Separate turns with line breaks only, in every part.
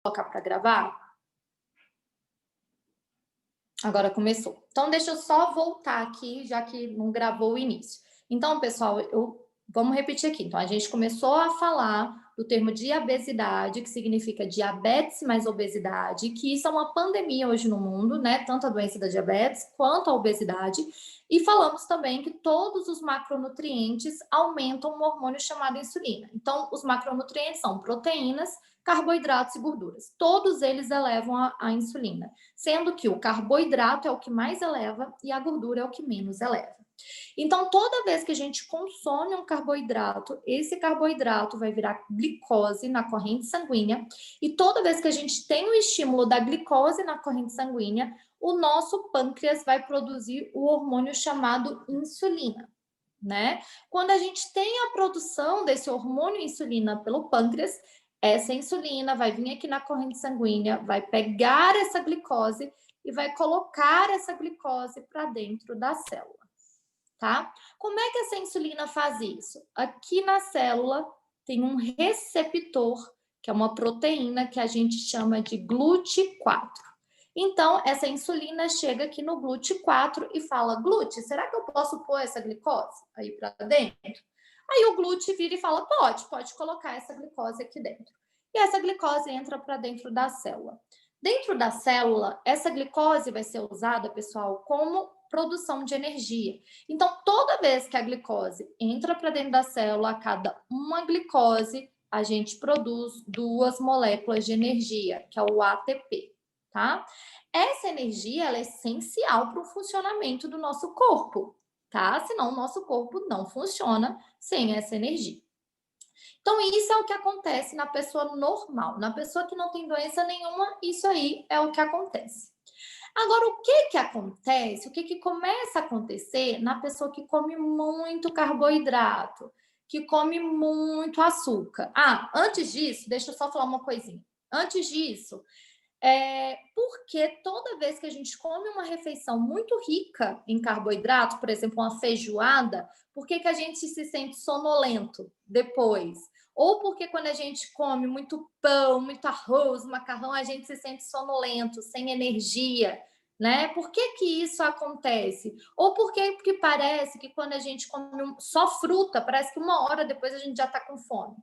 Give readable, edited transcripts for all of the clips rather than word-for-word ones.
colocar para gravar? Agora começou. Então, deixa eu só voltar aqui, já que não gravou o início. Então, pessoal, vamos repetir aqui. Então, a gente começou a falar do termo diabesidade, que significa diabetes mais obesidade, que isso é uma pandemia hoje no mundo, né? Tanto a doença da diabetes quanto a obesidade. E falamos também que todos os macronutrientes aumentam um hormônio chamado insulina. Então, os macronutrientes são proteínas, carboidratos e gorduras. Todos eles elevam a insulina, sendo que o carboidrato é o que mais eleva e a gordura é o que menos eleva. Então, toda vez que a gente consome um carboidrato, esse carboidrato vai virar glicose na corrente sanguínea, e toda vez que a gente tem o estímulo da glicose na corrente sanguínea, o nosso pâncreas vai produzir o hormônio chamado insulina, né? Quando a gente tem a produção desse hormônio insulina pelo pâncreas, essa insulina vai vir aqui na corrente sanguínea, vai pegar essa glicose e vai colocar essa glicose para dentro da célula, tá? Como é que essa insulina faz isso? Aqui na célula tem um receptor, que é uma proteína que a gente chama de GLUT4. Então, essa insulina chega aqui no GLUT4 e fala: GLUT, será que eu posso pôr essa glicose aí para dentro? Aí o GLUT vira e fala: pode colocar essa glicose aqui dentro. E essa glicose entra para dentro da célula. Dentro da célula, essa glicose vai ser usada, pessoal, como produção de energia. Então, toda vez que a glicose entra para dentro da célula, a cada uma glicose, a gente produz 2 moléculas de energia, que é o ATP, tá? Essa energia, ela é essencial para o funcionamento do nosso corpo, tá? Senão o nosso corpo não funciona sem essa energia. Então, isso é o que acontece na pessoa normal. Na pessoa que não tem doença nenhuma, isso aí é o que acontece. Agora, o que acontece? O que começa a acontecer na pessoa que come muito carboidrato, que come muito açúcar? Ah, antes disso, deixa eu só falar uma coisinha. Antes disso, porque toda vez que a gente come uma refeição muito rica em carboidrato, por exemplo, uma feijoada, por que a gente se sente sonolento depois? Ou porque quando a gente come muito pão, muito arroz, macarrão, a gente se sente sonolento, sem energia, né? Por que isso acontece? Ou porque parece que quando a gente come só fruta, parece que 1 hora depois a gente já está com fome.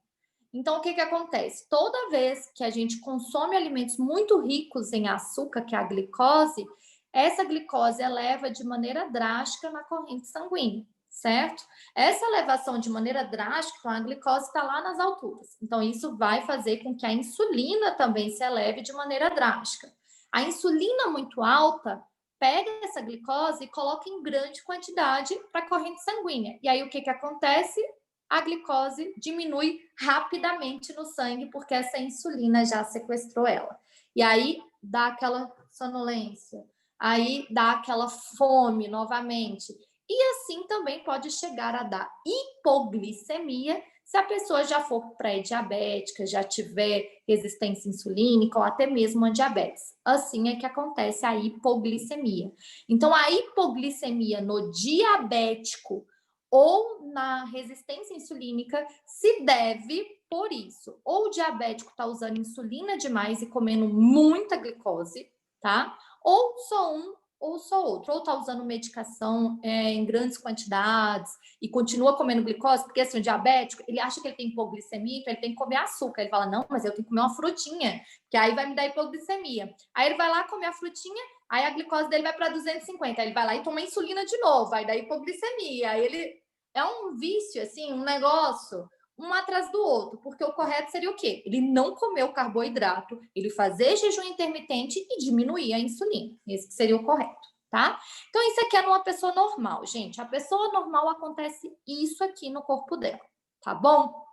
Então, o que acontece? Toda vez que a gente consome alimentos muito ricos em açúcar, que é a glicose, essa glicose eleva de maneira drástica na corrente sanguínea, certo? Essa elevação de maneira drástica, a glicose está lá nas alturas. Então, isso vai fazer com que a insulina também se eleve de maneira drástica. A insulina muito alta pega essa glicose e coloca em grande quantidade para a corrente sanguínea. E aí, o que acontece? A glicose diminui rapidamente no sangue, porque essa insulina já sequestrou ela. E aí dá aquela sonolência, aí dá aquela fome novamente. E assim também pode chegar a dar hipoglicemia se a pessoa já for pré-diabética, já tiver resistência insulínica ou até mesmo a diabetes. Assim é que acontece a hipoglicemia. Então, a hipoglicemia no diabético ou na resistência insulínica se deve por isso. Ou o diabético está usando insulina demais e comendo muita glicose, tá? Ou só um ou só outro. Ou está usando medicação em grandes quantidades e continua comendo glicose, porque assim, o diabético, ele acha que ele tem hipoglicemia, então ele tem que comer açúcar. Ele fala, não, mas eu tenho que comer uma frutinha, que aí vai me dar hipoglicemia. Aí ele vai lá comer a frutinha, aí a glicose dele vai para 250, aí ele vai lá e toma insulina de novo, vai dar hipoglicemia. Aí ele é um vício, assim, um negócio, um atrás do outro, porque o correto seria o quê? Ele não comer o carboidrato, ele fazer jejum intermitente e diminuir a insulina. Esse seria o correto, tá? Então, isso aqui é numa pessoa normal, gente. A pessoa normal acontece isso aqui no corpo dela, tá bom?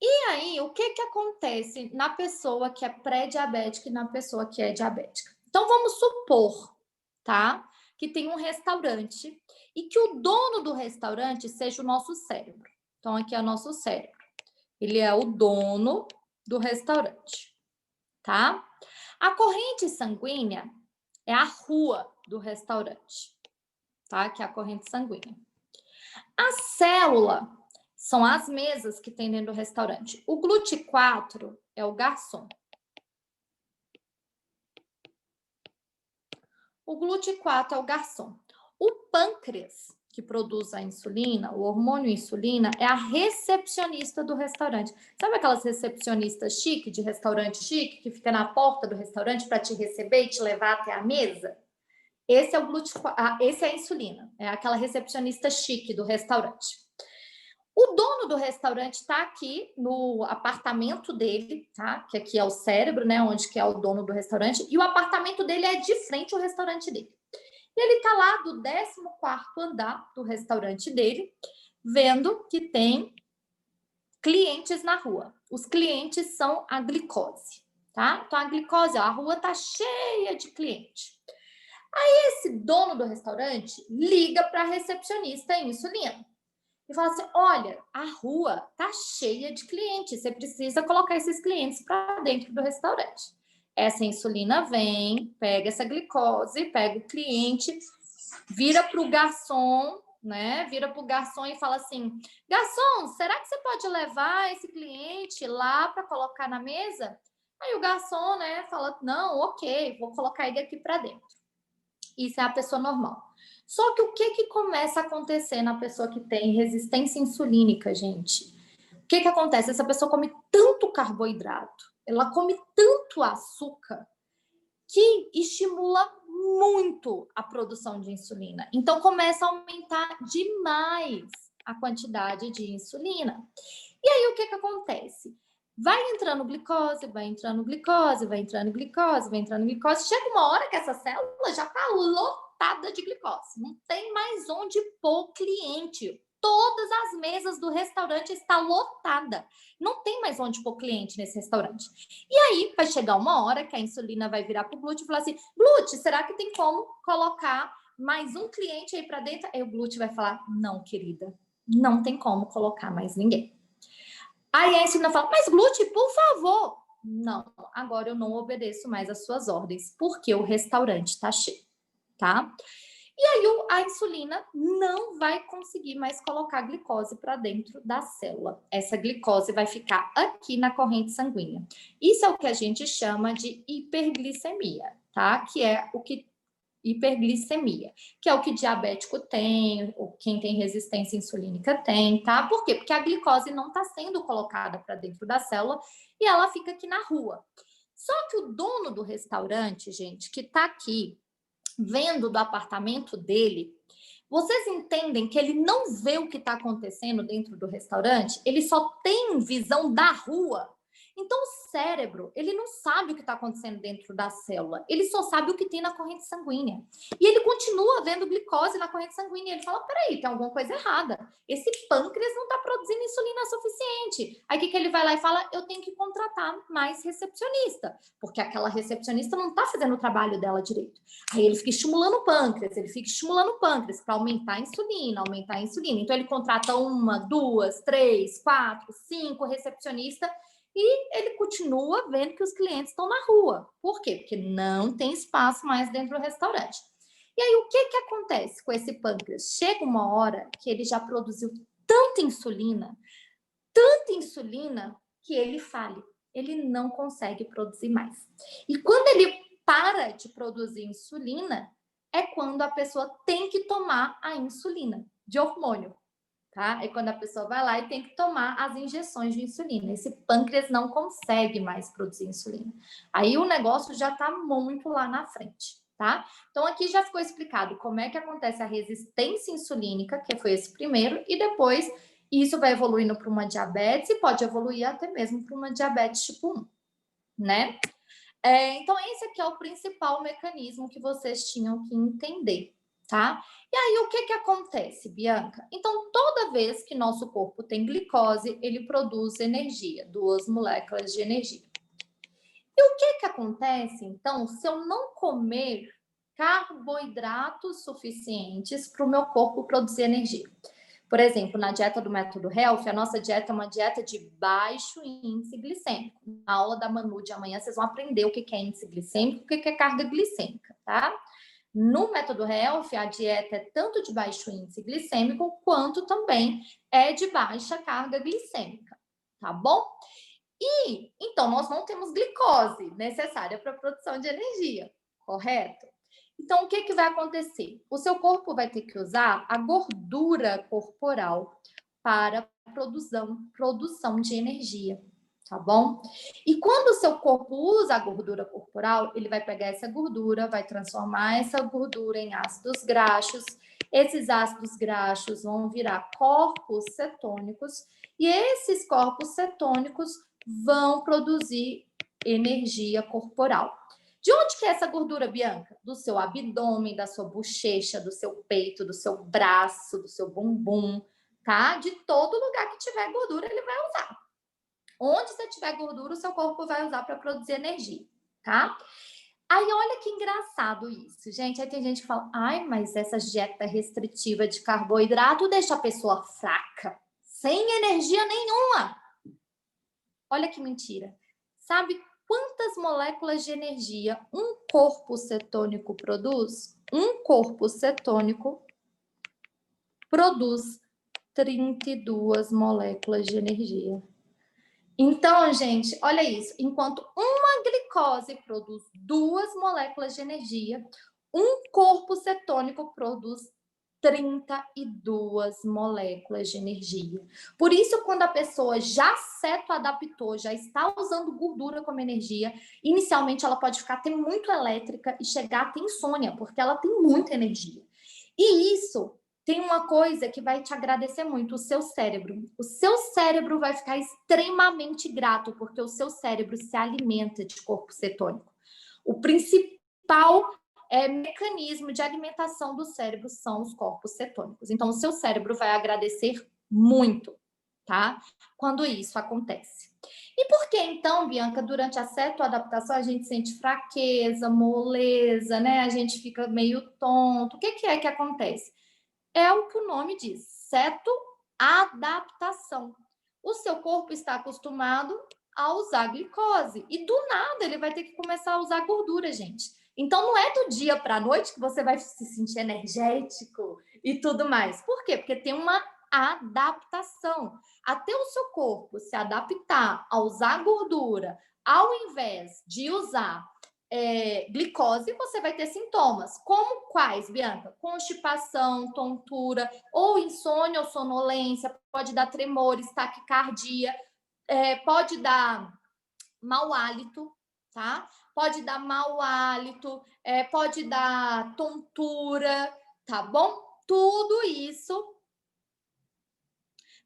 E aí, o que acontece na pessoa que é pré-diabética e na pessoa que é diabética? Então, vamos supor, tá? Que tem um restaurante e que o dono do restaurante seja o nosso cérebro. Então, aqui é o nosso cérebro. Ele é o dono do restaurante, tá? A corrente sanguínea é a rua do restaurante, tá? Que é a corrente sanguínea. A célula são as mesas que tem dentro do restaurante. O GLUT4 é o garçom, O GLUT4 é o garçom. O pâncreas, que produz a insulina, o hormônio insulina, é a recepcionista do restaurante. Sabe aquelas recepcionistas chique, de restaurante chique, que fica na porta do restaurante para te receber e te levar até a mesa? Esse é o GLUT4, esse é a insulina, é aquela recepcionista chique do restaurante. O dono do restaurante está aqui no apartamento dele, tá? Que aqui é o cérebro, né? Onde que é o dono do restaurante. E o apartamento dele é de frente ao restaurante dele. E ele está lá do 14º andar do restaurante dele, vendo que tem clientes na rua. Os clientes são a glicose, tá? Então, a glicose, ó, a rua está cheia de cliente. Aí, esse dono do restaurante liga para a recepcionista insulina e fala assim: olha, a rua tá cheia de clientes, você precisa colocar esses clientes para dentro do restaurante. Essa insulina vem, pega essa glicose, pega o cliente, vira para o garçom, né? Vira para o garçom e fala assim: garçom, será que você pode levar esse cliente lá para colocar na mesa? Aí o garçom, né, fala: não, ok, vou colocar ele aqui para dentro. Isso é a pessoa normal. Só que o que começa a acontecer na pessoa que tem resistência insulínica, gente? O que acontece? Essa pessoa come tanto carboidrato, ela come tanto açúcar, que estimula muito a produção de insulina. Então, começa a aumentar demais a quantidade de insulina. E aí, o que acontece? Vai entrando glicose, vai entrando glicose, vai entrando glicose, vai entrando glicose. Chega uma hora que essa célula já está lotada de glicose. Não tem mais onde pôr cliente. Todas as mesas do restaurante estão lotadas. Não tem mais onde pôr cliente nesse restaurante. E aí vai chegar uma hora que a insulina vai virar para o glúteo e falar assim: glúteo, será que tem como colocar mais um cliente aí para dentro? Aí o glúteo vai falar: não, querida, não tem como colocar mais ninguém. Aí a insulina fala: mas glúten, por favor. Não, agora eu não obedeço mais às suas ordens, porque o restaurante está cheio, tá? E aí a insulina não vai conseguir mais colocar glicose para dentro da célula. Essa glicose vai ficar aqui na corrente sanguínea. Isso é o que a gente chama de hiperglicemia, tá? Que é o que hiperglicemia, que é o que diabético tem, ou quem tem resistência insulínica tem, tá? Por quê? Porque a glicose não está sendo colocada para dentro da célula e ela fica aqui na rua. Só que o dono do restaurante, gente, que está aqui vendo do apartamento dele, vocês entendem que ele não vê o que está acontecendo dentro do restaurante? Ele só tem visão da rua. Então, o cérebro, ele não sabe o que está acontecendo dentro da célula. Ele só sabe o que tem na corrente sanguínea. E ele continua vendo glicose na corrente sanguínea. Ele fala: peraí, tem alguma coisa errada. Esse pâncreas não está produzindo insulina suficiente. Aí, o que ele vai lá e fala? Eu tenho que contratar mais recepcionista. Porque aquela recepcionista não está fazendo o trabalho dela direito. Aí, ele fica estimulando o pâncreas. Ele fica estimulando o pâncreas para aumentar a insulina, aumentar a insulina. Então, ele contrata 1, 2, 3, 4, 5 recepcionistas. E ele continua vendo que os clientes estão na rua. Por quê? Porque não tem espaço mais dentro do restaurante. E aí, o que acontece com esse pâncreas? Chega uma hora que ele já produziu tanta insulina, que ele fale. Ele não consegue produzir mais. E quando ele para de produzir insulina, é quando a pessoa tem que tomar a insulina de hormônio. Tá? É quando a pessoa vai lá e tem que tomar as injeções de insulina. Esse pâncreas não consegue mais produzir insulina. Aí o negócio já está muito lá na frente, tá? Então aqui já ficou explicado como é que acontece a resistência insulínica, que foi esse primeiro, e depois isso vai evoluindo para uma diabetes e pode evoluir até mesmo para uma diabetes tipo 1, né? Então esse aqui é o principal mecanismo que vocês tinham que entender, tá? E aí, o que acontece, Bianca? Então, toda vez que nosso corpo tem glicose, ele produz energia, 2 moléculas de energia. E o que acontece, então, se eu não comer carboidratos suficientes para o meu corpo produzir energia? Por exemplo, na dieta do Método Health, a nossa dieta é uma dieta de baixo índice glicêmico. Na aula da Manu de amanhã, vocês vão aprender o que é índice glicêmico e o que é carga glicêmica, tá? No Método Health, a dieta é tanto de baixo índice glicêmico, quanto também é de baixa carga glicêmica, tá bom? E, então, nós não temos glicose necessária para a produção de energia, correto? Então, o que que vai acontecer? O seu corpo vai ter que usar a gordura corporal para produção de energia, tá bom? E quando o seu corpo usa a gordura corporal, ele vai pegar essa gordura, vai transformar essa gordura em ácidos graxos. Esses ácidos graxos vão virar corpos cetônicos e esses corpos cetônicos vão produzir energia corporal. De onde que é essa gordura, Bianca? Do seu abdômen, da sua bochecha, do seu peito, do seu braço, do seu bumbum, tá? De todo lugar que tiver gordura, ele vai usar. Onde você tiver gordura, o seu corpo vai usar para produzir energia, tá? Aí, olha que engraçado isso, gente. Aí tem gente que fala, ai, mas essa dieta restritiva de carboidrato deixa a pessoa fraca, sem energia nenhuma. Olha que mentira. Sabe quantas moléculas de energia um corpo cetônico produz? Um corpo cetônico produz 32 moléculas de energia. Então, gente, olha isso. Enquanto uma glicose produz 2 moléculas de energia, um corpo cetônico produz 32 moléculas de energia. Por isso, quando a pessoa já cetoadaptou, já está usando gordura como energia, inicialmente ela pode ficar até muito elétrica e chegar a ter insônia, porque ela tem muita energia. E isso tem uma coisa que vai te agradecer muito, o seu cérebro. O seu cérebro vai ficar extremamente grato, porque o seu cérebro se alimenta de corpo cetônico. O principal mecanismo de alimentação do cérebro são os corpos cetônicos. Então, o seu cérebro vai agradecer muito, tá? Quando isso acontece. E por que, então, Bianca, durante a cetoadaptação a gente sente fraqueza, moleza, né? A gente fica meio tonto. O que é que acontece? É o que o nome diz, cetoadaptação. O seu corpo está acostumado a usar glicose e do nada ele vai ter que começar a usar gordura, gente. Então não é do dia para a noite que você vai se sentir energético e tudo mais. Por quê? Porque tem uma adaptação. Até o seu corpo se adaptar a usar gordura, ao invés de usar glicose, você vai ter sintomas. Como quais, Bianca? Constipação, tontura, ou insônia ou sonolência, pode dar tremores, taquicardia, pode dar mau hálito, tá? Pode dar mau hálito, pode dar tontura, tá bom? Tudo isso.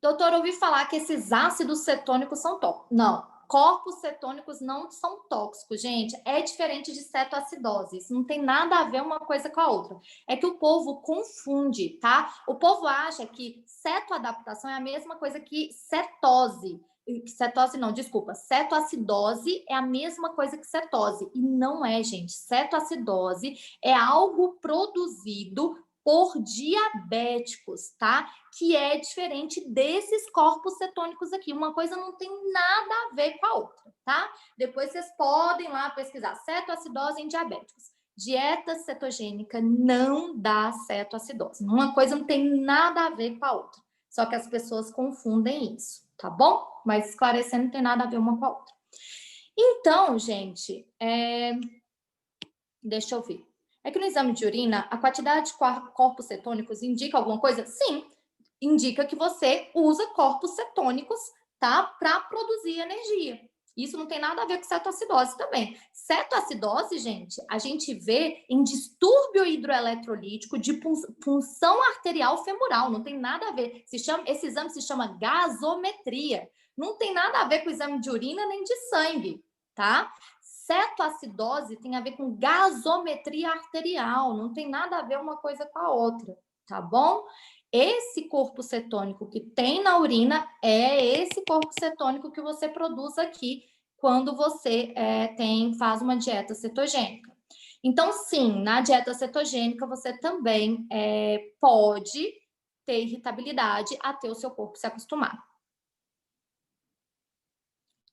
Doutor, ouvi falar que esses ácidos cetônicos são tóxicos. Não, corpos cetônicos não são tóxicos, gente. É diferente de cetoacidose. Isso não tem nada a ver uma coisa com a outra. É que o povo confunde, tá? O povo acha que cetoadaptação é a mesma coisa que cetose. Cetose não, desculpa. Cetoacidose é a mesma coisa que cetose. E não é, gente. Cetoacidose é algo produzido por diabéticos, tá? Que é diferente desses corpos cetônicos aqui. Uma coisa não tem nada a ver com a outra, tá? Depois vocês podem lá pesquisar cetoacidose em diabéticos. Dieta cetogênica não dá cetoacidose. Uma coisa não tem nada a ver com a outra. Só que as pessoas confundem isso, tá bom? Mas esclarecendo, não tem nada a ver uma com a outra. Então, gente, deixa eu ver. É que no exame de urina, a quantidade de corpos cetônicos indica alguma coisa? Sim, indica que você usa corpos cetônicos, tá? Para produzir energia. Isso não tem nada a ver com cetoacidose também. Cetoacidose, gente, a gente vê em distúrbio hidroeletrolítico de punção arterial femoral. Não tem nada a ver. Esse exame se chama gasometria. Não tem nada a ver com o exame de urina nem de sangue, tá? Cetoacidose tem a ver com gasometria arterial, não tem nada a ver uma coisa com a outra, tá bom? Esse corpo cetônico que tem na urina é esse corpo cetônico que você produz aqui quando você faz uma dieta cetogênica. Então, sim, na dieta cetogênica você também pode ter irritabilidade até o seu corpo se acostumar.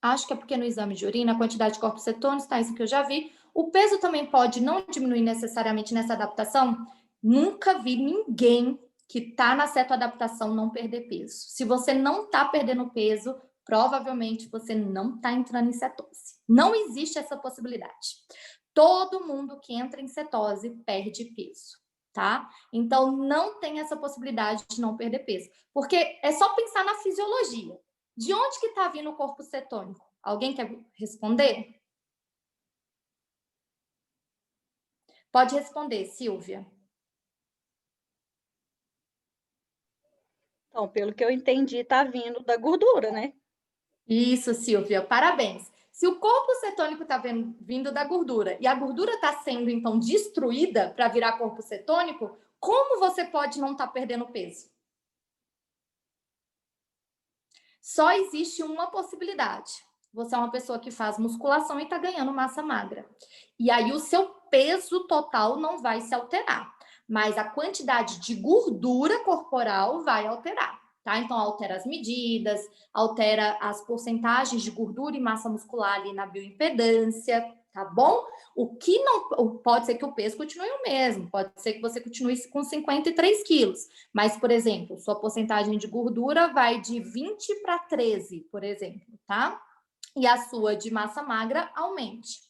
Acho que é porque no exame de urina a quantidade de corpos cetônicos, tá? Isso que eu já vi. O peso também pode não diminuir necessariamente nessa adaptação. Nunca vi ninguém que tá na cetoadaptação não perder peso. Se você não tá perdendo peso, provavelmente você não está entrando em cetose. Não existe essa possibilidade. Todo mundo que entra em cetose perde peso, tá? Então, não tem essa possibilidade de não perder peso. Porque é só pensar na fisiologia. De onde que está vindo o corpo cetônico? Alguém quer responder? Pode responder, Silvia.
Então, pelo que eu entendi, está vindo da gordura, né?
Isso, Silvia, parabéns. Se o corpo cetônico está vindo da gordura e a gordura está sendo, então, destruída para virar corpo cetônico, como você pode não estar perdendo peso? Só existe uma possibilidade. Você é uma pessoa que faz musculação e está ganhando massa magra. E aí o seu peso total não vai se alterar, mas a quantidade de gordura corporal vai alterar. Tá? Então, altera as medidas, altera as porcentagens de gordura e massa muscular ali na bioimpedância, tá bom? O que não pode ser que o peso continue o mesmo, pode ser que você continue com 53 quilos, mas, por exemplo, sua porcentagem de gordura vai de 20 para 13, por exemplo, tá? E a sua de massa magra aumente.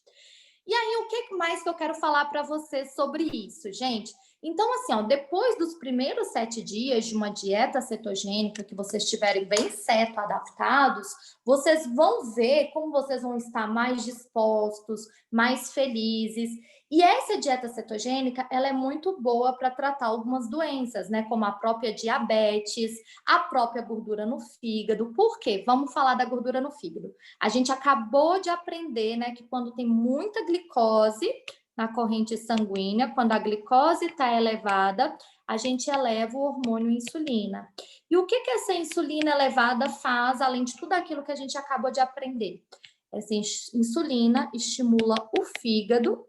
E aí, o que mais que eu quero falar para você sobre isso, gente? Então, assim, ó, depois dos primeiros 7 dias de uma dieta cetogênica, que vocês estiverem bem certo, adaptados, vocês vão ver como vocês vão estar mais dispostos, mais felizes. E essa dieta cetogênica, ela é muito boa para tratar algumas doenças, né? Como a própria diabetes, a própria gordura no fígado. Por quê? Vamos falar da gordura no fígado. A gente acabou de aprender, né, que quando tem muita glicose na corrente sanguínea, quando a glicose está elevada, a gente eleva o hormônio insulina. E o que essa insulina elevada faz, além de tudo aquilo que a gente acabou de aprender? Essa insulina estimula o fígado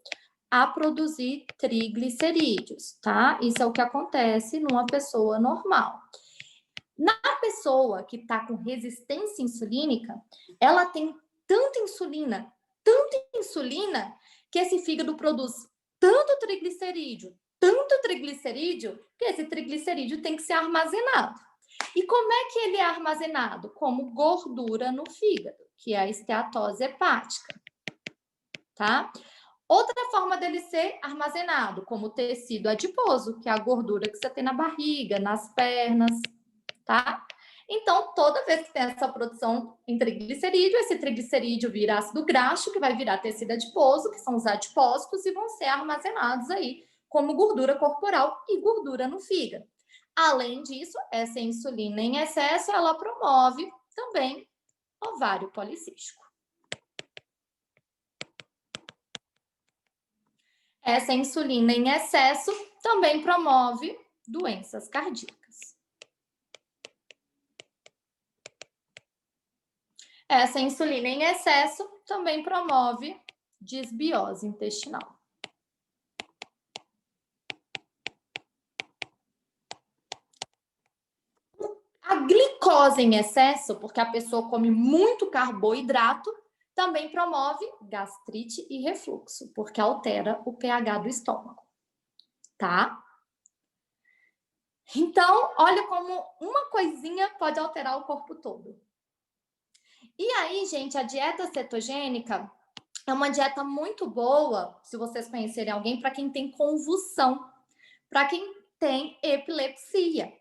a produzir triglicerídeos, tá? Isso é o que acontece numa pessoa normal. Na pessoa que está com resistência insulínica, ela tem tanta insulina, que esse fígado produz tanto triglicerídeo, que esse triglicerídeo tem que ser armazenado. E como é que ele é armazenado? Como gordura no fígado, que é a esteatose hepática, tá? Outra forma dele ser armazenado, como tecido adiposo, que é a gordura que você tem na barriga, nas pernas, tá? Então, toda vez que tem essa produção em triglicerídeo, esse triglicerídeo vira ácido graxo, que vai virar tecido adiposo, que são os adipócitos, e vão ser armazenados aí como gordura corporal e gordura no fígado. Além disso, essa insulina em excesso, ela promove também ovário policístico. Essa insulina em excesso também promove doenças cardíacas. Essa insulina em excesso também promove disbiose intestinal. A glicose em excesso, porque a pessoa come muito carboidrato, também promove gastrite e refluxo, porque altera o pH do estômago, tá? Então, olha como uma coisinha pode alterar o corpo todo. E aí, gente, a dieta cetogênica é uma dieta muito boa, se vocês conhecerem alguém, para quem tem convulsão, para quem tem epilepsia.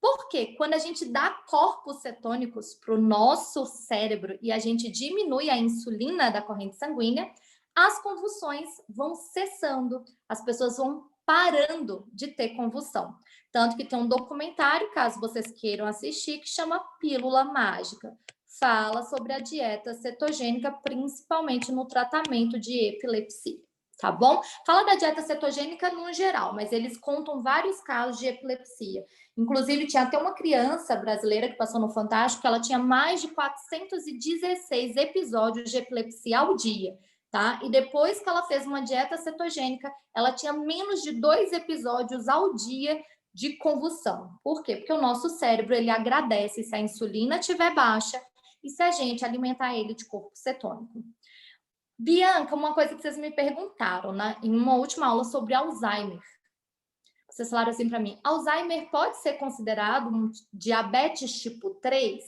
Porque quando a gente dá corpos cetônicos para o nosso cérebro e a gente diminui a insulina da corrente sanguínea, as convulsões vão cessando, as pessoas vão parando de ter convulsão. Tanto que tem um documentário, caso vocês queiram assistir, que chama Pílula Mágica. Fala sobre a dieta cetogênica, principalmente no tratamento de epilepsia, tá bom? Fala da dieta cetogênica no geral, mas eles contam vários casos de epilepsia. Inclusive, tinha até uma criança brasileira que passou no Fantástico, que ela tinha mais de 416 episódios de epilepsia ao dia, tá? E depois que ela fez uma dieta cetogênica, ela tinha menos de 2 episódios ao dia de convulsão. Por quê? Porque o nosso cérebro, ele agradece se a insulina estiver baixa e se a gente alimentar ele de corpo cetônico. Bianca, uma coisa que vocês me perguntaram, né, em uma última aula sobre Alzheimer. Vocês falaram assim para mim, Alzheimer pode ser considerado um diabetes tipo 3?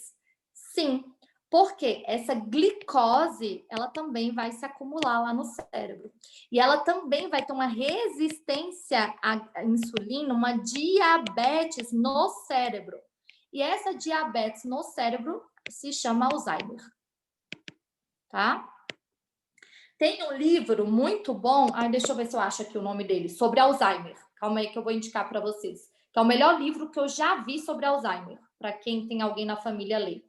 Sim, Porque essa glicose, ela também vai se acumular lá no cérebro. E ela também vai ter uma resistência à insulina, uma diabetes no cérebro. E essa diabetes no cérebro se chama Alzheimer. Tá? Tem um livro muito bom, deixa eu ver se eu acho aqui o nome dele, sobre Alzheimer. Calma aí que eu vou indicar para vocês. Que é o melhor livro que eu já vi sobre Alzheimer, para quem tem alguém na família ler.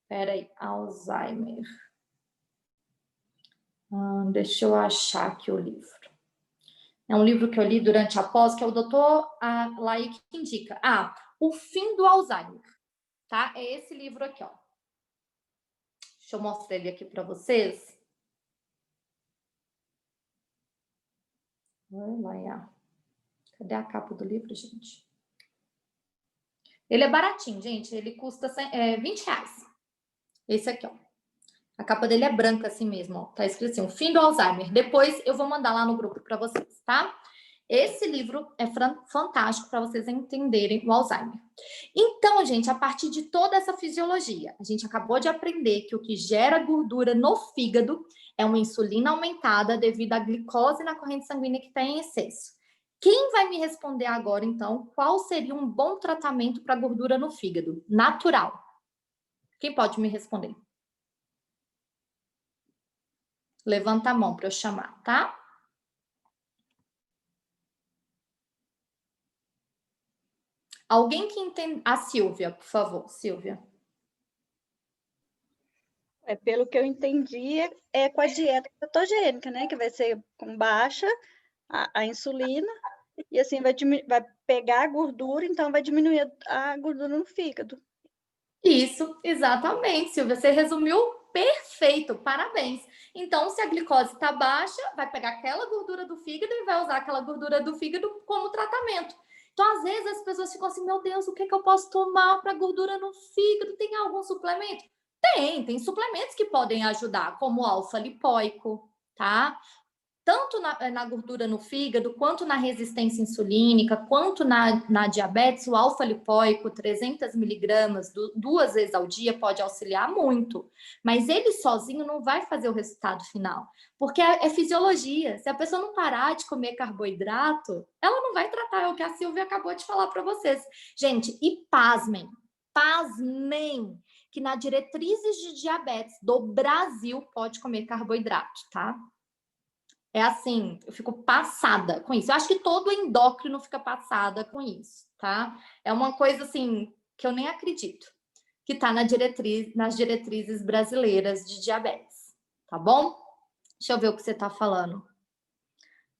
Espera aí, Alzheimer. Deixa eu achar aqui o livro. É um livro que eu li durante a pós, que é o doutor Laí que indica. O Fim do Alzheimer. Tá? É esse livro aqui, ó. Deixa eu mostrar ele aqui para vocês. Olha, cadê a capa do livro, gente? Ele é baratinho, gente. Ele custa R$20. Esse aqui, ó. A capa dele é branca assim mesmo, ó. Tá escrito assim, O Fim do Alzheimer. Depois eu vou mandar lá no grupo para vocês, tá? Esse livro é fantástico para vocês entenderem o Alzheimer. Então, gente, a partir de toda essa fisiologia, a gente acabou de aprender que o que gera gordura no fígado é uma insulina aumentada devido à glicose na corrente sanguínea que está em excesso. Quem vai me responder agora, então, qual seria um bom tratamento para gordura no fígado? Natural. Quem pode me responder? Levanta a mão para eu chamar, tá? Alguém que entende... A Silvia, por favor, Silvia.
Pelo que eu entendi, é com a dieta cetogênica, né? Que vai ser com baixa a insulina, e assim vai pegar a gordura, então vai diminuir a gordura no fígado.
Isso, exatamente, Silvia. Você resumiu perfeito, parabéns. Então, se a glicose está baixa, vai pegar aquela gordura do fígado e vai usar aquela gordura do fígado como tratamento. Então, às vezes, as pessoas ficam assim, meu Deus, o que eu posso tomar para gordura no fígado? Tem algum suplemento? Tem suplementos que podem ajudar, como o alfa-lipoico, tá? Tanto na gordura no fígado, quanto na resistência insulínica, quanto na diabetes, o alfa-lipoico, 300 miligramas, 2 vezes ao dia, pode auxiliar muito. Mas ele sozinho não vai fazer o resultado final, porque é fisiologia. Se a pessoa não parar de comer carboidrato, ela não vai tratar, é o que a Silvia acabou de falar para vocês. Gente, e pasmem, que na diretrizes de diabetes do Brasil pode comer carboidrato, tá? É assim, eu fico passada com isso. Eu acho que todo endócrino fica passada com isso, tá? É uma coisa assim que eu nem acredito que tá nas diretrizes brasileiras de diabetes, tá bom? Deixa eu ver o que você tá falando.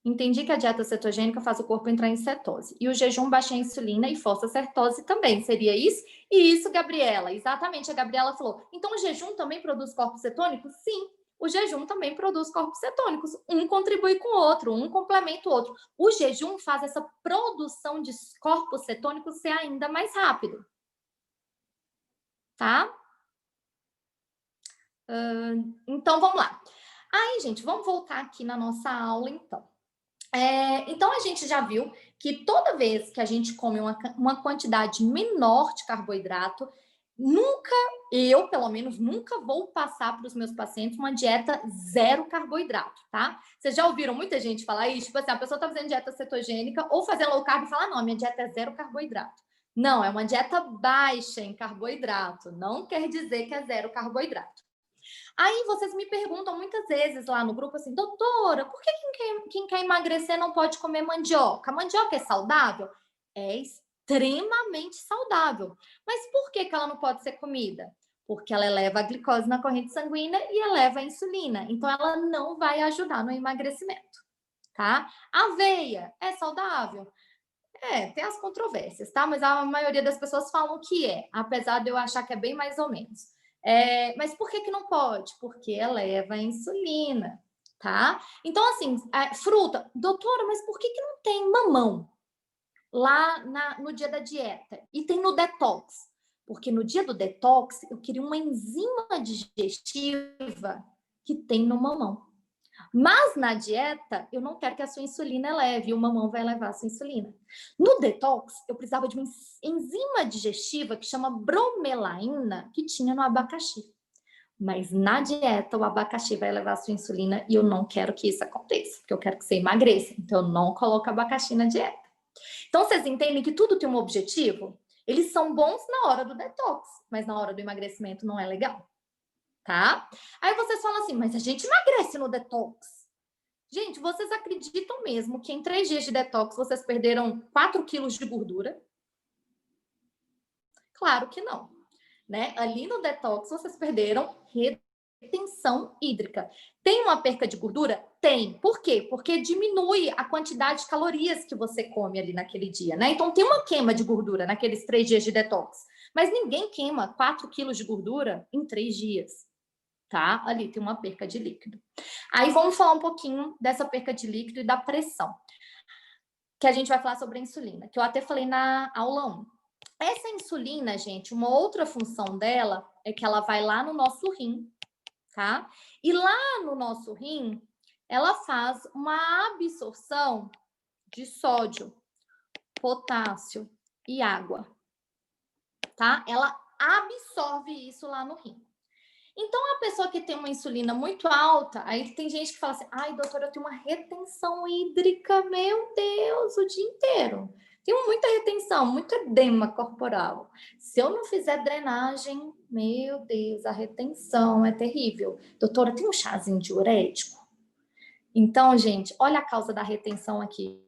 Entendi que a dieta cetogênica faz o corpo entrar em cetose. E o jejum baixa a insulina e força a cetose também. Seria isso? E isso, Gabriela. Exatamente, a Gabriela falou. Então o jejum também produz corpos cetônicos? Sim. O jejum também produz corpos cetônicos. Um contribui com o outro, um complementa o outro. O jejum faz essa produção de corpos cetônicos ser ainda mais rápido. Tá? Então, vamos lá. Aí, gente, vamos voltar aqui na nossa aula, então. Então, a gente já viu que toda vez que a gente come uma quantidade menor de carboidrato, eu, pelo menos, nunca vou passar para os meus pacientes uma dieta zero carboidrato, tá? Vocês já ouviram muita gente falar isso? Tipo assim, a pessoa tá fazendo dieta cetogênica ou fazendo low carb e fala, não, minha dieta é zero carboidrato. Não, é uma dieta baixa em carboidrato. Não quer dizer que é zero carboidrato. Aí vocês me perguntam muitas vezes lá no grupo assim, doutora, por que quem quer emagrecer não pode comer mandioca? A mandioca é saudável? É extremamente saudável. Mas por que ela não pode ser comida? Porque ela eleva a glicose na corrente sanguínea e eleva a insulina. Então, ela não vai ajudar no emagrecimento, tá? Aveia é saudável? Tem as controvérsias, tá? Mas a maioria das pessoas falam que apesar de eu achar que é bem mais ou menos. Mas por que não pode? Porque eleva a insulina, tá? Então, assim, fruta. Doutora, mas por que não tem mamão lá no dia da dieta? E tem no detox? Porque no dia do detox, eu queria uma enzima digestiva que tem no mamão. Mas na dieta, eu não quero que a sua insulina eleve, e o mamão vai elevar a sua insulina. No detox, eu precisava de uma enzima digestiva que chama bromelaína, que tinha no abacaxi. Mas na dieta, o abacaxi vai elevar a sua insulina e eu não quero que isso aconteça, porque eu quero que você emagreça. Então, eu não coloco abacaxi na dieta. Então, vocês entendem que tudo tem um objetivo? Eles são bons na hora do detox, mas na hora do emagrecimento não é legal, tá? Aí vocês falam assim, mas a gente emagrece no detox. Gente, vocês acreditam mesmo que em 3 dias de detox vocês perderam 4 quilos de gordura? Claro que não, né? Ali no detox vocês perderam retenção hídrica. Tem uma perca de gordura? Tem. Por quê? Porque diminui a quantidade de calorias que você come ali naquele dia, né? Então tem uma queima de gordura naqueles 3 dias de detox. Mas ninguém queima 4 quilos de gordura em 3 dias, tá? Ali tem uma perca de líquido. Aí vamos falar um pouquinho dessa perca de líquido e da pressão, que a gente vai falar sobre a insulina, que eu até falei na aula 1. Essa insulina, gente, uma outra função dela é que ela vai lá no nosso rim, tá? E lá no nosso rim, ela faz uma absorção de sódio, potássio e água, tá? Ela absorve isso lá no rim. Então, a pessoa que tem uma insulina muito alta, aí tem gente que fala assim, ai, doutora, eu tenho uma retenção hídrica, meu Deus, o dia inteiro. Tenho muita retenção, muito edema corporal. Se eu não fizer drenagem, meu Deus, a retenção é terrível. Doutora, tem um chazinho diurético? Então, gente, olha a causa da retenção aqui.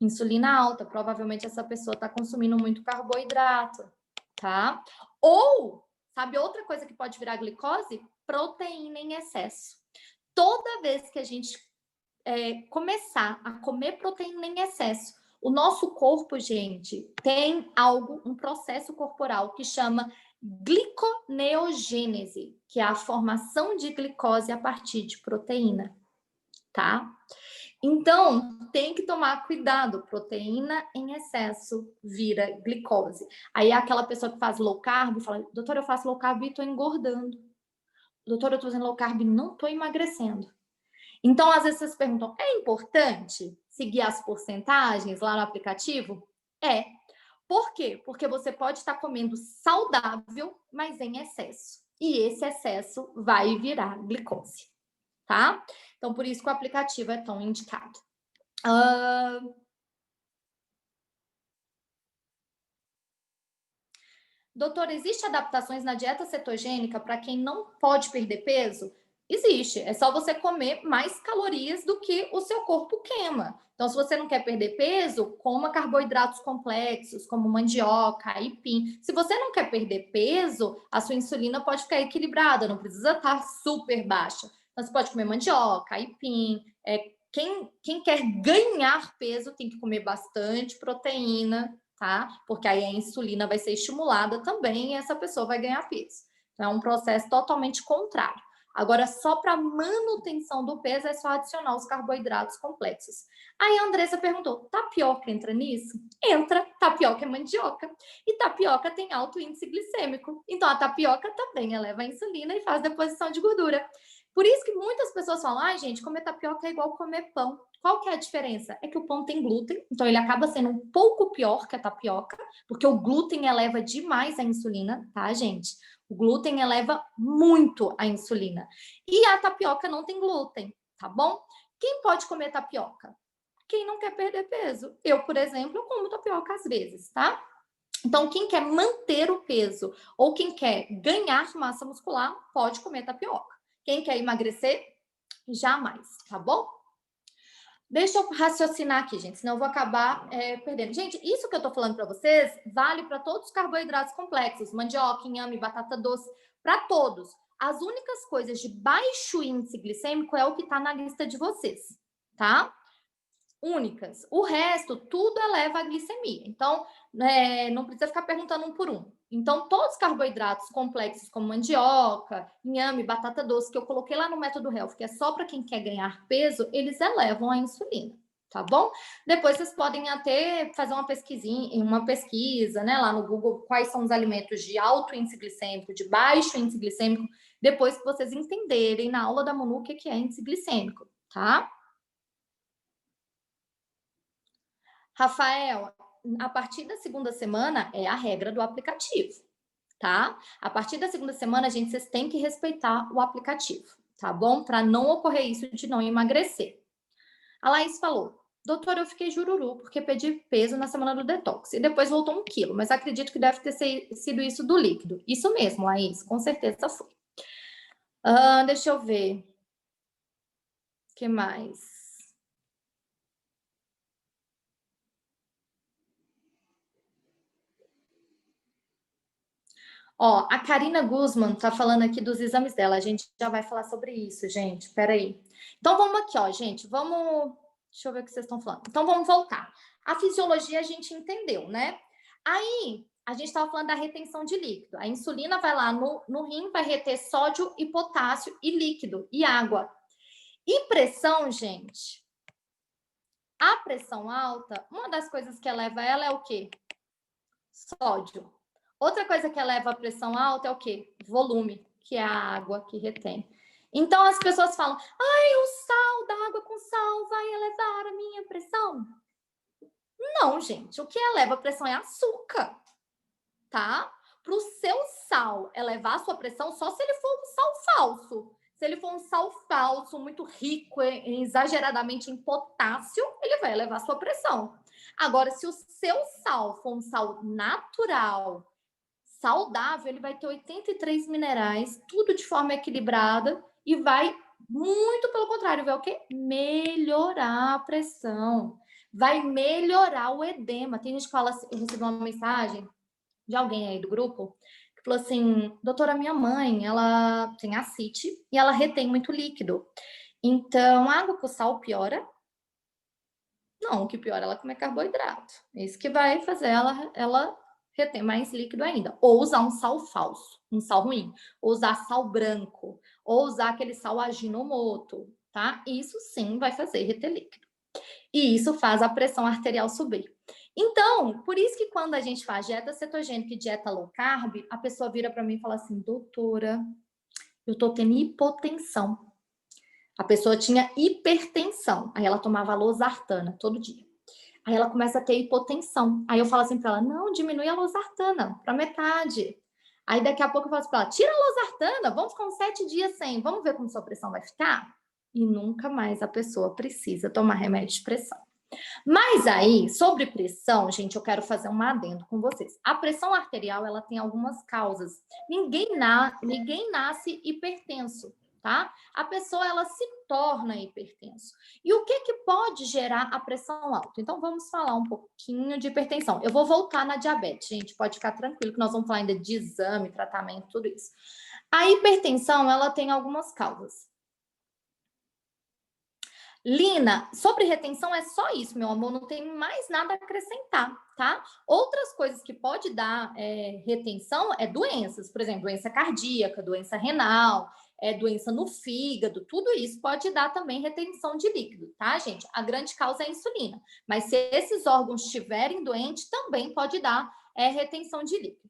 Insulina alta, provavelmente essa pessoa está consumindo muito carboidrato, tá? Ou, sabe outra coisa que pode virar glicose? Proteína em excesso. Toda vez que a gente começar a comer proteína em excesso, o nosso corpo, gente, tem um processo corporal que chama gliconeogênese, que é a formação de glicose a partir de proteína, tá? Então, tem que tomar cuidado. Proteína em excesso vira glicose. Aí é aquela pessoa que faz low carb e fala, doutora, eu faço low carb e tô engordando. Doutora, eu tô fazendo low carb e não tô emagrecendo. Então, às vezes vocês perguntam, é importante seguir as porcentagens lá no aplicativo? É. Por quê? Porque você pode estar comendo saudável, mas em excesso. E esse excesso vai virar glicose, tá? Então, por isso que o aplicativo é tão indicado. Doutor, existe adaptações na dieta cetogênica para quem não pode perder peso? Existe. É só você comer mais calorias do que o seu corpo queima. Então, se você não quer perder peso, coma carboidratos complexos, como mandioca, aipim. Se você não quer perder peso, a sua insulina pode ficar equilibrada, não precisa estar super baixa. Então, você pode comer mandioca, aipim. Quem quer ganhar peso tem que comer bastante proteína, tá? Porque aí a insulina vai ser estimulada também e essa pessoa vai ganhar peso. Então, é um processo totalmente contrário. Agora, só para manutenção do peso é só adicionar os carboidratos complexos. Aí a Andressa perguntou, tapioca entra nisso? Entra, tapioca é mandioca. E tapioca tem alto índice glicêmico. Então, a tapioca também eleva a insulina e faz deposição de gordura. Por isso que muitas pessoas falam, ai, gente, comer tapioca é igual comer pão. Qual que é a diferença? É que o pão tem glúten, então ele acaba sendo um pouco pior que a tapioca, porque o glúten eleva demais a insulina, tá, gente? O glúten eleva muito a insulina. E a tapioca não tem glúten, tá bom? Quem pode comer tapioca? Quem não quer perder peso. Eu, por exemplo, eu como tapioca às vezes, tá? Então, quem quer manter o peso ou quem quer ganhar massa muscular, pode comer tapioca. Quem quer emagrecer, jamais, tá bom? Deixa eu raciocinar aqui, gente, senão eu vou acabar perdendo. Gente, isso que eu tô falando para vocês vale para todos os carboidratos complexos, mandioca, inhame, batata doce, para todos. As únicas coisas de baixo índice glicêmico é o que tá na lista de vocês, tá? Únicas. O resto, tudo eleva a glicemia. Então, não precisa ficar perguntando um por um. Então, todos os carboidratos complexos, como mandioca, inhame, batata doce, que eu coloquei lá no Método Health, que é só para quem quer ganhar peso, eles elevam a insulina, tá bom? Depois vocês podem até fazer uma pesquisa, né, lá no Google, quais são os alimentos de alto índice glicêmico, de baixo índice glicêmico, depois que vocês entenderem na aula da Monu o que é índice glicêmico, tá? Rafael, a partir da segunda semana é a regra do aplicativo, tá? A partir da segunda semana, gente, vocês têm que respeitar o aplicativo, tá bom? Para não ocorrer isso de não emagrecer. A Laís falou, doutora, eu fiquei jururu porque perdi peso na semana do detox e depois voltou 1 quilo, mas acredito que deve ter sido isso do líquido. Isso mesmo, Laís, com certeza foi. Deixa eu ver. O que mais? Ó, a Karina Guzman tá falando aqui dos exames dela. A gente já vai falar sobre isso, gente. Peraí. Então vamos aqui, ó, gente. Vamos. Deixa eu ver o que vocês estão falando. Então vamos voltar. A fisiologia a gente entendeu, né? Aí a gente estava falando da retenção de líquido. A insulina vai lá no rim, vai reter sódio e potássio e líquido e água. E pressão, gente? A pressão alta, uma das coisas que eleva ela é o quê? Sódio. Outra coisa que eleva a pressão alta é o quê? Volume, que é a água que retém. Então as pessoas falam, ai, o sal da água com sal vai elevar a minha pressão. Não, gente, o que eleva a pressão é açúcar, tá? Para o seu sal elevar a sua pressão, só se ele for um sal falso. Se ele for um sal falso, muito rico, exageradamente em potássio, ele vai elevar a sua pressão. Agora, se o seu sal for um sal natural, saudável, ele vai ter 83 minerais, tudo de forma equilibrada e vai, muito pelo contrário, vai o quê? Melhorar a pressão. Vai melhorar o edema. Tem gente que fala assim, eu recebi uma mensagem de alguém aí do grupo que falou assim, doutora, minha mãe, ela tem ascite e ela retém muito líquido. Então, água com sal piora? Não, o que piora é ela comer carboidrato. Isso que vai fazer ela reter mais líquido ainda. Ou usar um sal falso, um sal ruim. Ou usar sal branco. Ou usar aquele sal Ajinomoto, tá? Isso sim vai fazer reter líquido. E isso faz a pressão arterial subir. Então, por isso que quando a gente faz dieta cetogênica e dieta low carb, a pessoa vira para mim e fala assim, doutora, eu tô tendo hipotensão. A pessoa tinha hipertensão, aí ela tomava losartana todo dia. Aí ela começa a ter hipotensão. Aí eu falo assim para ela, não, diminui a losartana para metade. Aí daqui a pouco eu falo assim para ela, tira a losartana, vamos ficar uns 7 dias sem, vamos ver como sua pressão vai ficar? E nunca mais a pessoa precisa tomar remédio de pressão. Mas aí, sobre pressão, gente, eu quero fazer um adendo com vocês. A pressão arterial, ela tem algumas causas. Ninguém nasce hipertenso, tá? A pessoa, ela se torna hipertenso. E o que pode gerar a pressão alta? Então, vamos falar um pouquinho de hipertensão. Eu vou voltar na diabetes, gente, pode ficar tranquilo que nós vamos falar ainda de exame, tratamento, tudo isso. A hipertensão, ela tem algumas causas. Lina, sobre retenção é só isso, meu amor, não tem mais nada a acrescentar, tá? Outras coisas que pode dar retenção é doenças, por exemplo, doença cardíaca, doença renal, doença no fígado, tudo isso pode dar também retenção de líquido, tá, gente? A grande causa é a insulina, mas se esses órgãos estiverem doentes, também pode dar retenção de líquido.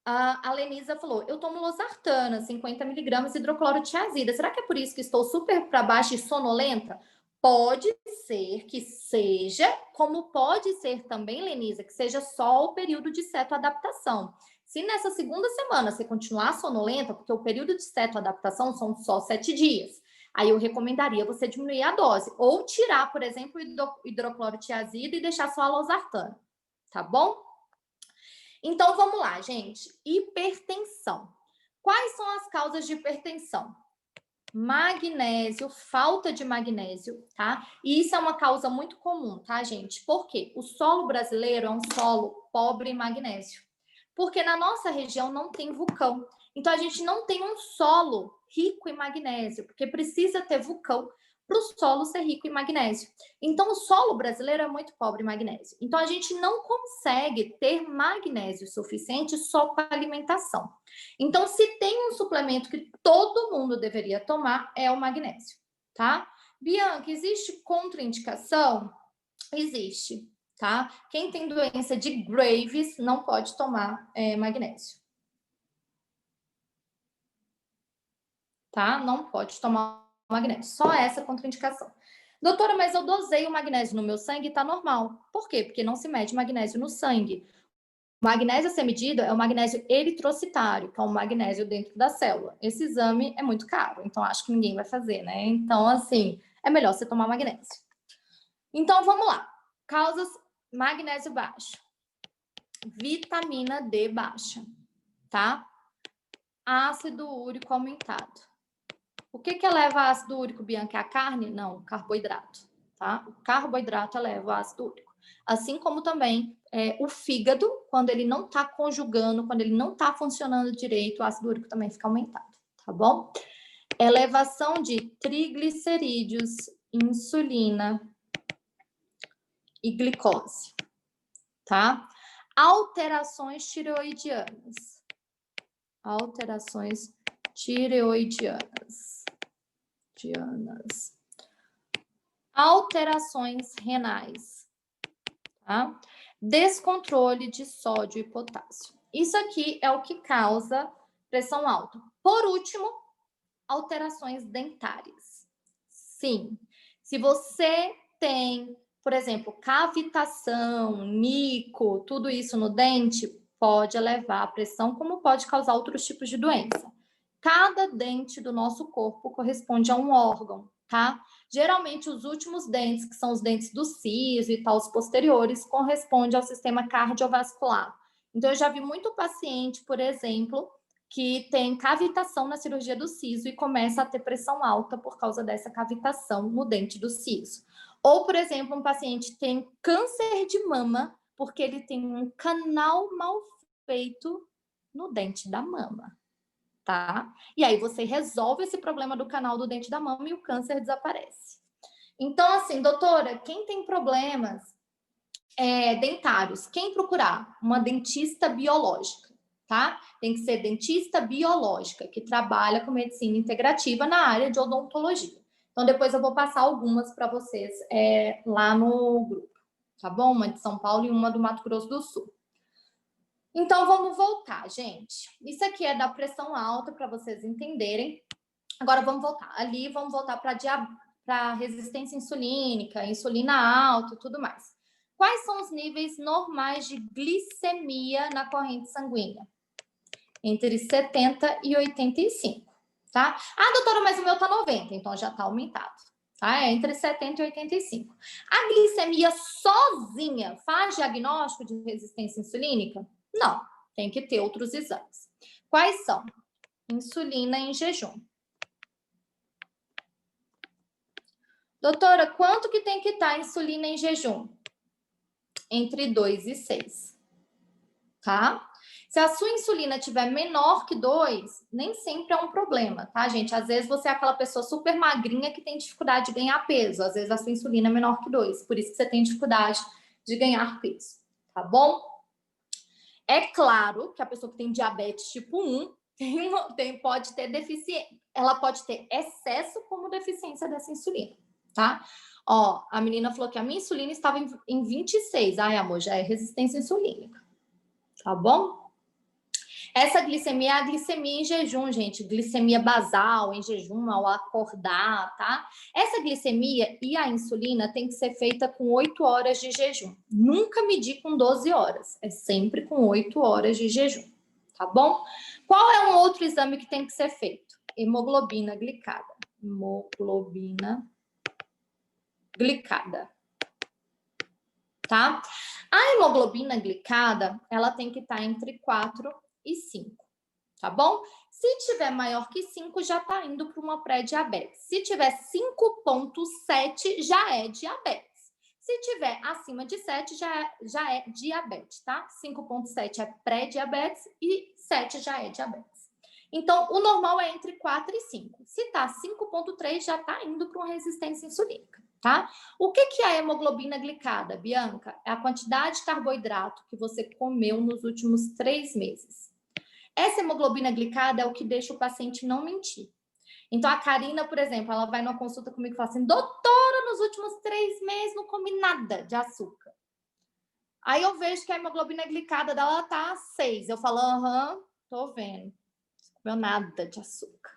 A Lenisa falou, eu tomo losartana, 50 miligramas, hidroclorotiazida. Será que é por isso que estou super para baixo e sonolenta? Pode ser que seja, como pode ser também, Lenisa, que seja só o período de cetoadaptação. Se nessa segunda semana você continuar sonolenta, porque o período de cetoadaptação são só 7 dias, aí eu recomendaria você diminuir a dose. Ou tirar, por exemplo, o hidroclorotiazida e deixar só a losartana, tá bom? Então, vamos lá, gente. Hipertensão. Quais são as causas de hipertensão? Magnésio, falta de magnésio, tá? E isso é uma causa muito comum, tá, gente? Por quê? O solo brasileiro é um solo pobre em magnésio. Porque na nossa região não tem vulcão. Então, a gente não tem um solo rico em magnésio, porque precisa ter vulcão para o solo ser rico em magnésio. Então, o solo brasileiro é muito pobre em magnésio. Então, a gente não consegue ter magnésio suficiente só com a alimentação. Então, se tem um suplemento que todo mundo deveria tomar, é o magnésio, tá? Bianca, existe contraindicação? Existe, tá? Quem tem doença de Graves não pode tomar magnésio. Tá? Não pode tomar magnésio. Só essa contraindicação. Doutora, mas eu dosei o magnésio no meu sangue e tá normal. Por quê? Porque não se mede magnésio no sangue. O magnésio a ser medido é o magnésio eritrocitário, que é o magnésio dentro da célula. Esse exame é muito caro, então acho que ninguém vai fazer, né? Então, assim, é melhor você tomar magnésio. Então, vamos lá. Causas magnésio baixo. Vitamina D baixa, tá? Ácido úrico aumentado. O que eleva ácido úrico, Bianca? É a carne? Não, carboidrato, tá? O carboidrato eleva o ácido úrico. Assim como também o fígado, quando ele não está conjugando, quando ele não está funcionando direito, o ácido úrico também fica aumentado, tá bom? Elevação de triglicerídeos, insulina e glicose, tá? Alterações tireoidianas. Alterações tireoidianas. Alterações renais, tá? Descontrole de sódio e potássio. Isso aqui é o que causa pressão alta. Por último, alterações dentárias. Sim, se você tem, por exemplo, cavitação, nico, tudo isso no dente, pode elevar a pressão, como pode causar outros tipos de doença. Cada dente do nosso corpo corresponde a um órgão, tá? Geralmente, os últimos dentes, que são os dentes do siso e tal, os posteriores, correspondem ao sistema cardiovascular. Então, eu já vi muito paciente, por exemplo, que tem cavitação na cirurgia do siso e começa a ter pressão alta por causa dessa cavitação no dente do siso. Ou, por exemplo, um paciente tem câncer de mama porque ele tem um canal mal feito no dente da mama, tá? E aí você resolve esse problema do canal do dente da mama e o câncer desaparece. Então, assim, doutora, quem tem problemas dentários, quem procurar? Uma dentista biológica, tá? Tem que ser dentista biológica, que trabalha com medicina integrativa na área de odontologia. Então, depois eu vou passar algumas para vocês lá no grupo, tá bom? Uma de São Paulo e uma do Mato Grosso do Sul. Então, vamos voltar, gente. Isso aqui é da pressão alta, para vocês entenderem. Agora, vamos voltar. Ali, vamos voltar para resistência insulínica, insulina alta e tudo mais. Quais são os níveis normais de glicemia na corrente sanguínea? Entre 70 e 85, tá? Ah, doutora, mas o meu tá 90, então já tá aumentado, tá? É entre 70 e 85. A glicemia sozinha faz diagnóstico de resistência insulínica? Não, tem que ter outros exames. Quais são? Insulina em jejum. Doutora, quanto que tem que estar a insulina em jejum? Entre 2 e 6, tá? Se a sua insulina tiver menor que 2, nem sempre é um problema, tá, gente? Às vezes você é aquela pessoa super magrinha que tem dificuldade de ganhar peso. Às vezes a sua insulina é menor que 2, por isso que você tem dificuldade de ganhar peso, tá bom? É claro que a pessoa que tem diabetes tipo 1 pode ter deficiência, ela pode ter excesso como deficiência dessa insulina, tá? Ó, a menina falou que a minha insulina estava em 26. Ai, amor, já é resistência insulínica, tá bom? Essa glicemia é a glicemia em jejum, gente. Glicemia basal em jejum ao acordar, tá? Essa glicemia e a insulina tem que ser feita com 8 horas de jejum. Nunca medir com 12 horas. É sempre com 8 horas de jejum, tá bom? Qual é um outro exame que tem que ser feito? Hemoglobina glicada. Hemoglobina glicada, tá? A hemoglobina glicada, ela tem que estar entre 4 e 5, tá bom? Se tiver maior que 5, já tá indo para uma pré-diabetes. Se tiver 5,7, já é diabetes. Se tiver acima de 7, já é diabetes, tá? 5,7 é pré-diabetes e 7 já é diabetes. Então, o normal é entre 4 e 5. Se tá 5,3, já tá indo para uma resistência insulínica, tá? O que é a hemoglobina glicada, Bianca? É a quantidade de carboidrato que você comeu nos últimos 3 meses. Essa hemoglobina glicada é o que deixa o paciente não mentir. Então, a Karina, por exemplo, ela vai numa consulta comigo e fala assim, doutora, nos últimos 3 meses não comi nada de açúcar. Aí eu vejo que a hemoglobina glicada dela tá 6. Eu falo, aham, tô vendo. Não comeu nada de açúcar.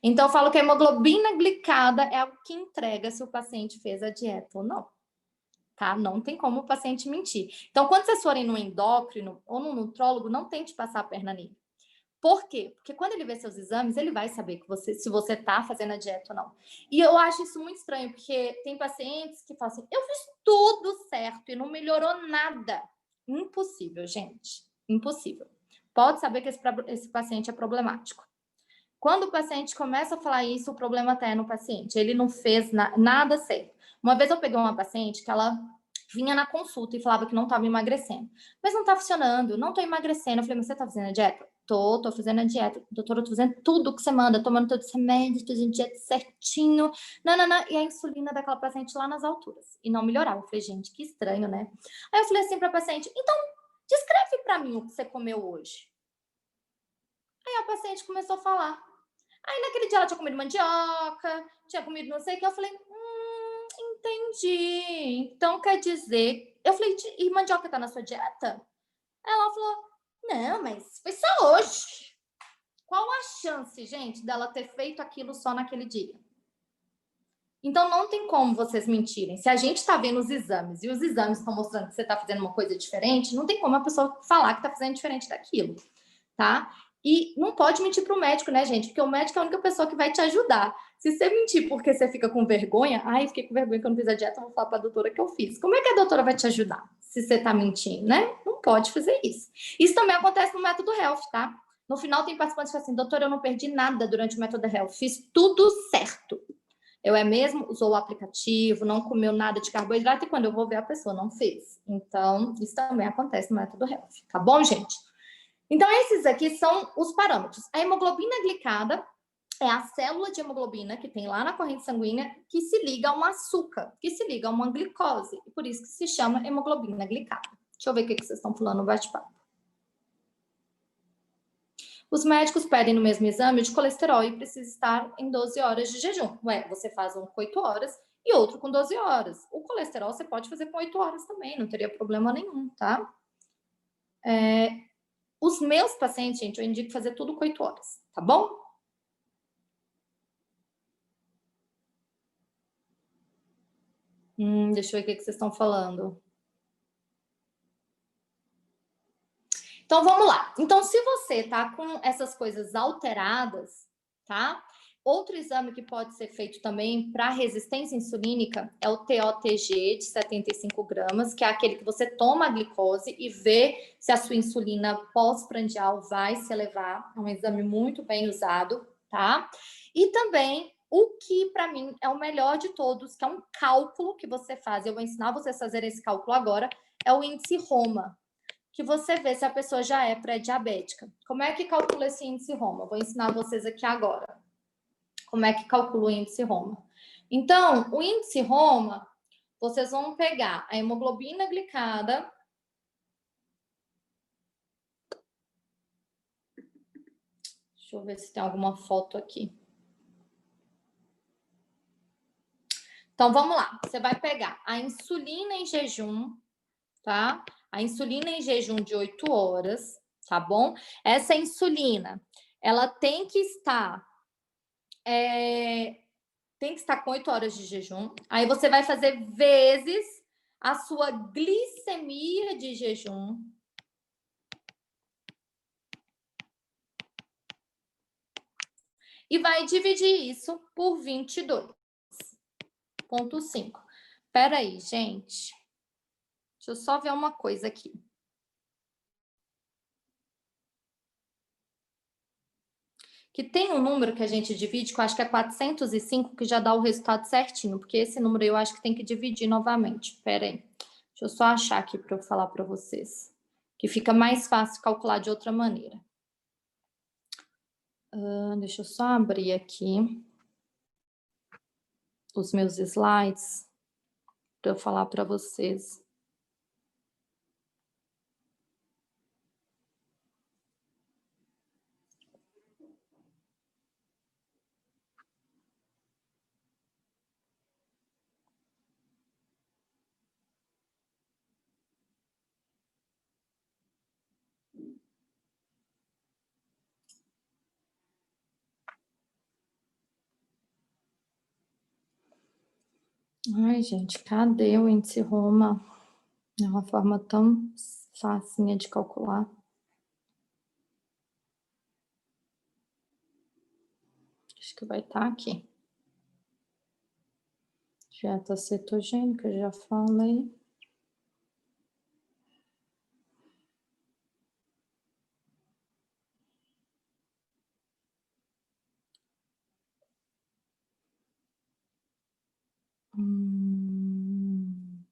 Então, eu falo que a hemoglobina glicada é o que entrega se o paciente fez a dieta ou não. Tá? Não tem como o paciente mentir. Então, quando vocês forem no endócrino ou no nutrólogo, não tente passar a perna nele. Por quê? Porque quando ele vê seus exames, ele vai saber que se você tá fazendo a dieta ou não. E eu acho isso muito estranho, porque tem pacientes que falam assim, eu fiz tudo certo e não melhorou nada. Impossível, gente. Impossível. Pode saber que esse paciente é problemático. Quando o paciente começa a falar isso, o problema está no paciente. Ele não fez nada certo. Uma vez eu peguei uma paciente que ela vinha na consulta e falava que não estava emagrecendo. Mas não está funcionando, não estou emagrecendo. Eu falei, mas você está fazendo a dieta? Tô fazendo a dieta. Doutora, eu tô fazendo tudo que você manda, tomando todos os remédios, fazendo dieta certinho. Não. E a insulina daquela paciente lá nas alturas. E não melhorava. Eu falei, gente, que estranho, né? Aí eu falei assim para a paciente, então, descreve para mim o que você comeu hoje. Aí a paciente começou a falar. Aí naquele dia ela tinha comido mandioca, tinha comido não sei o que. Eu falei, entendi. Então quer dizer. Eu falei, e mandioca tá na sua dieta? Ela falou, não, mas foi só hoje. Qual a chance, gente, dela ter feito aquilo só naquele dia? Então não tem como vocês mentirem. Se a gente está vendo os exames e os exames estão mostrando que você está fazendo uma coisa diferente, não tem como a pessoa falar que está fazendo diferente daquilo, tá? E não pode mentir para o médico, né, gente? Porque o médico é a única pessoa que vai te ajudar. Se você mentir porque você fica com vergonha, ai, fiquei com vergonha que eu não fiz a dieta, eu vou falar para a doutora que eu fiz. Como é que a doutora vai te ajudar se você tá mentindo, né? Não pode fazer isso. Isso também acontece no método Health, tá? No final tem participantes que falam assim, doutora, eu não perdi nada durante o método Health, fiz tudo certo. Eu mesmo usou o aplicativo, não comeu nada de carboidrato e quando eu vou ver a pessoa não fez. Então, isso também acontece no método Health, tá bom, gente? Então, esses aqui são os parâmetros. A hemoglobina glicada é a célula de hemoglobina que tem lá na corrente sanguínea que se liga a um açúcar, que se liga a uma glicose. E por isso que se chama hemoglobina glicada. Deixa eu ver o que vocês estão falando no bate-papo. Os médicos pedem no mesmo exame de colesterol e precisa estar em 12 horas de jejum. Ué, você faz um com 8 horas e outro com 12 horas. O colesterol você pode fazer com 8 horas também, não teria problema nenhum, tá? Os meus pacientes, gente, eu indico fazer tudo com 8 horas, tá bom? Deixa eu ver o que vocês estão falando. Então, vamos lá. Então, se você tá com essas coisas alteradas, tá? Outro exame que pode ser feito também para resistência insulínica é o TOTG de 75 gramas, que é aquele que você toma a glicose e vê se a sua insulina pós-prandial vai se elevar. É um exame muito bem usado, tá? E também o que para mim é o melhor de todos, que é um cálculo que você faz. Eu vou ensinar vocês a fazerem esse cálculo agora, é o índice Roma, que você vê se a pessoa já é pré-diabética. Como é que calcula esse índice Roma? Vou ensinar vocês aqui agora. Como é que calcula o índice Roma? Então, o índice Roma, vocês vão pegar a hemoglobina glicada. Deixa eu ver se tem alguma foto aqui. Então, vamos lá. Você vai pegar a insulina em jejum, tá? A insulina em jejum de 8 horas, tá bom? Essa insulina, ela tem que estar com 8 horas de jejum. Aí você vai fazer vezes a sua glicemia de jejum. E vai dividir isso por 22,5. Espera aí, gente. Deixa eu só ver uma coisa aqui. Que tem um número que a gente divide, que eu acho que é 405, que já dá o resultado certinho, porque esse número eu acho que tem que dividir novamente. Espera aí. Deixa eu só achar aqui para eu falar para vocês. Que fica mais fácil calcular de outra maneira. Deixa eu só abrir aqui os meus slides para eu falar para vocês. Ai, gente, cadê o índice Roma? É uma forma tão facinha de calcular. Acho que vai estar aqui. Dieta cetogênica, já falei. Hum.